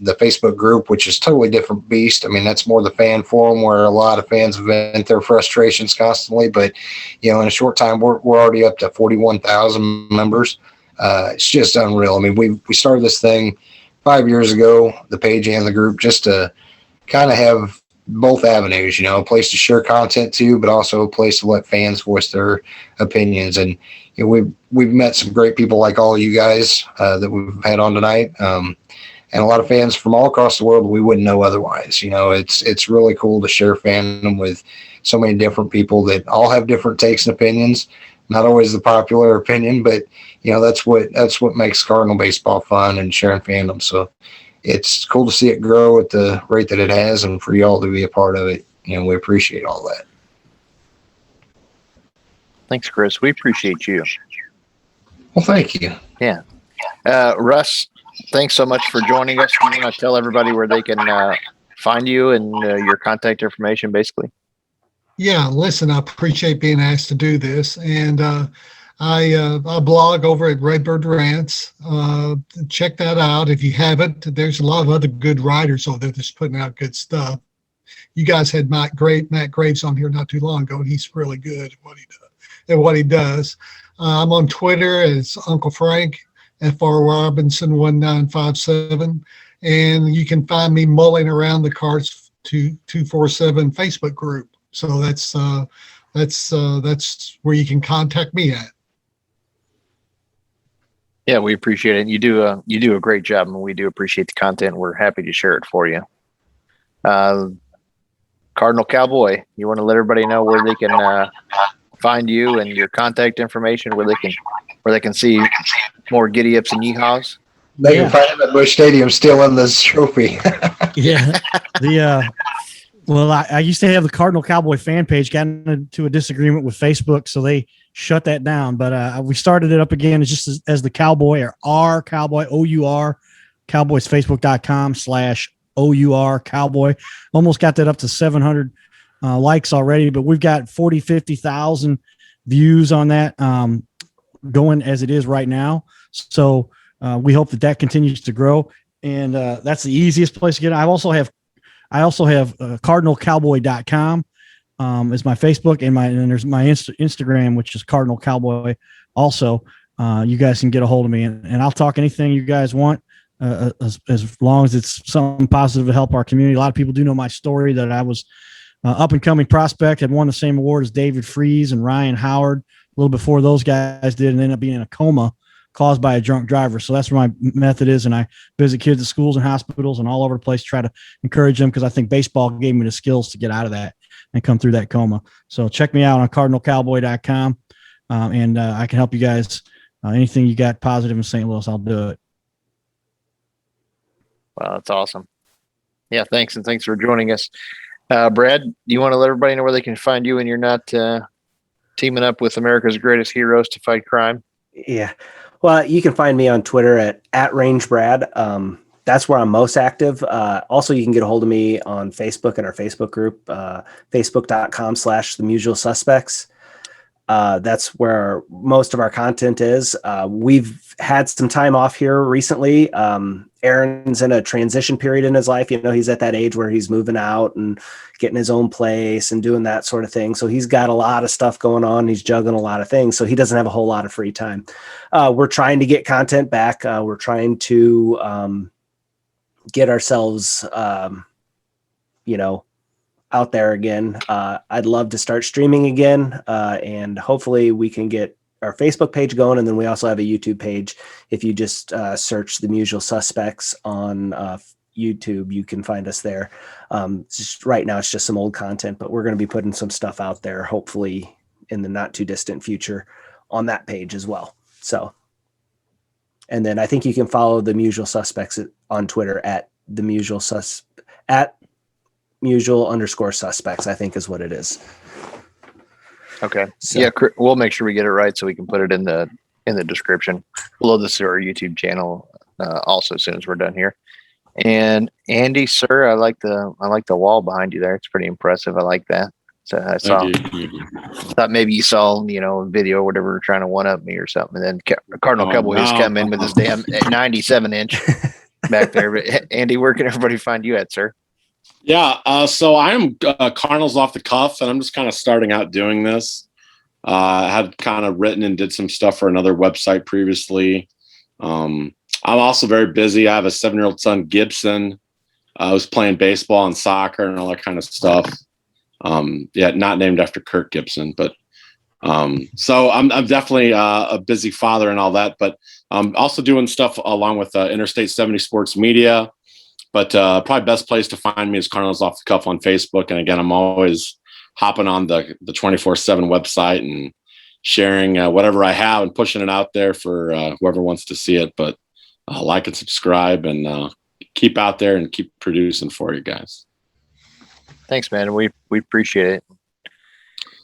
The Facebook group, which is totally different beast. I mean, that's more the fan forum where a lot of fans vent their frustrations constantly. But in a short time, we're already up to 41,000 members. It's just unreal. I mean, we started this thing 5 years ago, the page and the group, just to kind of have both avenues, a place to share content to, but also a place to let fans voice their opinions. And we've met some great people like all you guys that we've had on tonight. and a lot of fans from all across the world we wouldn't know otherwise. It's really cool to share fandom with so many different people that all have different takes and opinions. Not always the popular opinion, but that's what makes Cardinal baseball fun and sharing fandom. So it's cool to see it grow at the rate that it has, and for y'all to be a part of it. We appreciate all that. Thanks, Chris. We appreciate you. Well, thank you. Yeah. Russ, thanks so much for joining us. You want to tell everybody where they can find you and your contact information, basically? Yeah, listen, I appreciate being asked to do this. And I blog over at Redbird Rants. Check that out if you haven't. There's a lot of other good writers over there that's putting out good stuff. You guys had Matt Graves on here not too long ago. He's really good at what he does. I'm on Twitter as Uncle Frank, FR Robinson 1957. And you can find me mulling around the Cards 247 Facebook group. So that's where you can contact me at. Yeah, we appreciate it. You do a great job, and we do appreciate the content. We're happy to share it for you. Cardinal Cowboy, you want to let everybody know where they can find you and your contact information, where they can see more giddy ups and yeehaws? They can find him at Busch Stadium stealing this trophy. Yeah. Well, I used to have the Cardinal Cowboy fan page, got into a disagreement with Facebook, so they shut that down. But we started it up again just as the Cowboy, or R Cowboy, OUR, cowboysfacebook.com/OUR Cowboy. Almost got that up to 700 likes already, but we've got 40, 50,000 views on that going as it is right now. So we hope that continues to grow. And that's the easiest place to get it. I also have cardinalcowboy.com is my Facebook, and there's my Instagram, which is Cardinal Cowboy. Also, you guys can get a hold of me, and I'll talk anything you guys want, as long as it's something positive to help our community. A lot of people do know my story, that I was up and coming prospect, had won the same award as David Freese and Ryan Howard a little before those guys did, and ended up being in a coma caused by a drunk driver. So that's where my method is. And I visit kids at schools and hospitals and all over the place to try to encourage them, because I think baseball gave me the skills to get out of that and come through that coma. So check me out on cardinalcowboy.com. And I can help you guys. Anything you got positive in St. Louis, I'll do it. Wow, that's awesome. Yeah, thanks. And thanks for joining us. Brad, do you want to let everybody know where they can find you when you're not teaming up with America's greatest heroes to fight crime? Yeah. Well, you can find me on Twitter at RangeBrad. That's where I'm most active. Also, you can get a hold of me on Facebook and our Facebook group, facebook.com/TheMutualSuspects. That's where most of our content is. We've had some time off here recently. Aaron's in a transition period in his life. He's at that age where he's moving out and getting his own place and doing that sort of thing. So he's got a lot of stuff going on. He's juggling a lot of things. So he doesn't have a whole lot of free time. We're trying to get content back. We're trying to get ourselves, out there again. I'd love to start streaming again, and hopefully we can get our Facebook page going. And then we also have a YouTube page. If you just search The Usual Suspects on YouTube, you can find us there. Right now it's just some old content, but we're going to be putting some stuff out there, hopefully in the not too distant future, on that page as well. So, and then I think you can follow The Usual Suspects on Twitter at Mutual_suspects, I think is what it is. Okay. So, yeah, we'll make sure we get it right so we can put it in the description. We'll load this to our YouTube channel also as soon as we're done here. And Andy, sir, I like the wall behind you there. It's pretty impressive. I like that. So I thought maybe you saw, a video or whatever trying to one up me or something. And then Cardinal Cowboy has come in with his damn 97-inch back there. But Andy, where can everybody find you at, sir? Yeah, so I'm Cardinals off the cuff, and I'm just kind of starting out doing this. I had kind of written and did some stuff for another website previously. I'm also very busy. I have a 7-year-old son, Gibson. I was playing baseball and soccer and all that kind of stuff. Not named after Kirk Gibson, but So I'm definitely a busy father and all that, but I'm also doing stuff along with Interstate 70 Sports Media. But probably best place to find me is Cardinals Off the Cuff on Facebook. And again, I'm always hopping on the 24/7 website and sharing whatever I have and pushing it out there for whoever wants to see it. But like and subscribe and keep out there and keep producing for you guys. Thanks, man. We appreciate it.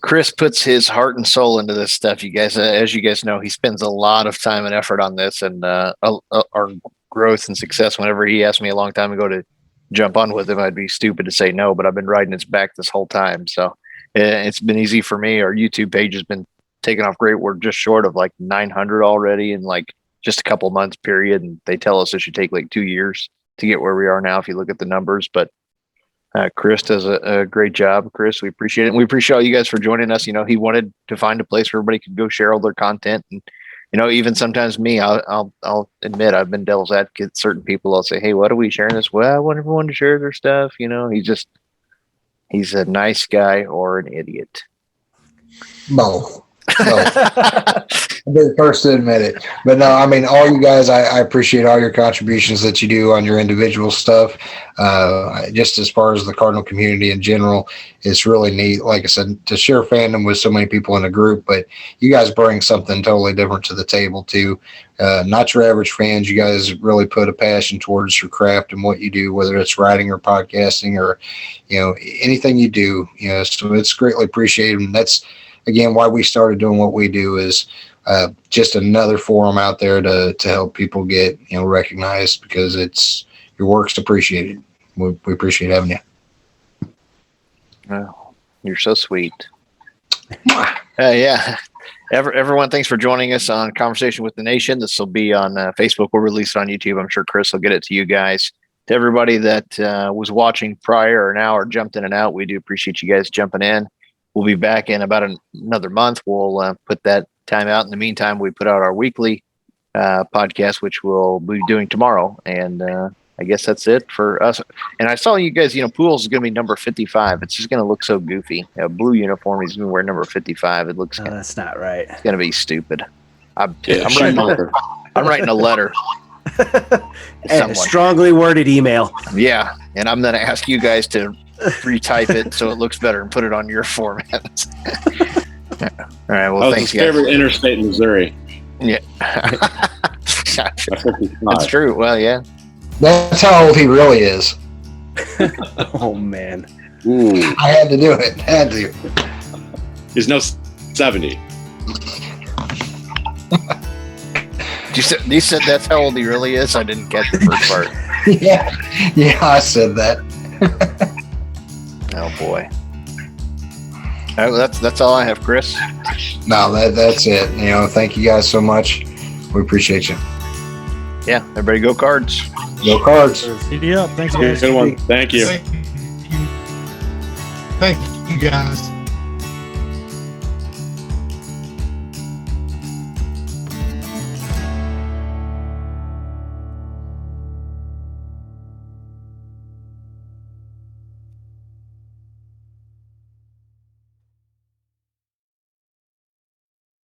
Chris puts his heart and soul into this stuff. You guys, as you guys know, he spends a lot of time and effort on this, and our growth and success. Whenever he asked me a long time ago to jump on with him, I'd be stupid to say no, but I've been riding his back this whole time. So it's been easy for me. Our YouTube page has been taking off great. We're just short of like 900 already in like just a couple months period. And they tell us it should take like 2 years to get where we are now, if you look at the numbers. But Chris does a great job. Chris, we appreciate it. And we appreciate all you guys for joining us. You know, he wanted to find a place where everybody could go share all their content. And, you know, even sometimes me, I'll admit I've been devil's advocate. Certain people, I'll say, hey, what are we sharing this? Well, I want everyone to share their stuff. You know, he's a nice guy or an idiot. Both. I'm the first to admit it. But no, I mean, all you guys, I appreciate all your contributions that you do on your individual stuff. Just as far as the Cardinal community in general, it's really neat, like I said, to share fandom with so many people in a group. But you guys bring something totally different to the table too. Not your average fans. You guys really put a passion towards your craft and what you do, whether it's writing or podcasting or, you know, anything you do. You know, so it's greatly appreciated. And that's, again, why we started doing what we do is just another forum out there to help people get, you know, recognized, because it's, your work's appreciated. We appreciate having you. Well, you're so sweet. Yeah. Everyone, thanks for joining us on Conversation with the Nation. This will be on Facebook. We'll release it on YouTube. I'm sure Chris will get it to you guys. To everybody that was watching prior or now or jumped in and out, we do appreciate you guys jumping in. We'll be back in about another month. We'll put that time out. In the meantime, we put out our weekly podcast, which we'll be doing tomorrow. And I guess that's it for us. And I saw you guys, you know, Pools is going to be number 55. It's just going to look so goofy. A blue uniform. He's going to wear number 55. It looks that's not right. It's going to be stupid. I'm writing a letter. And a strongly worded email. Yeah. And I'm going to ask you guys to retype it so it looks better and put it on your format. All right. Well, thanks, his favorite interstate in Missouri. Yeah. That's true. Well, yeah. That's how old he really is. Oh, man. Ooh. I had to do it. Had to. He's no 70. You said that's how old he really is? I didn't get the first part. Yeah, I said that. Oh, boy. All right, that's all I have, Chris. No, that's it. You know, thank you guys so much. We appreciate you. Yeah, everybody go Cards. Go Cards. Giddy up. Thanks, guys. Good one. Thank you. Thank you guys.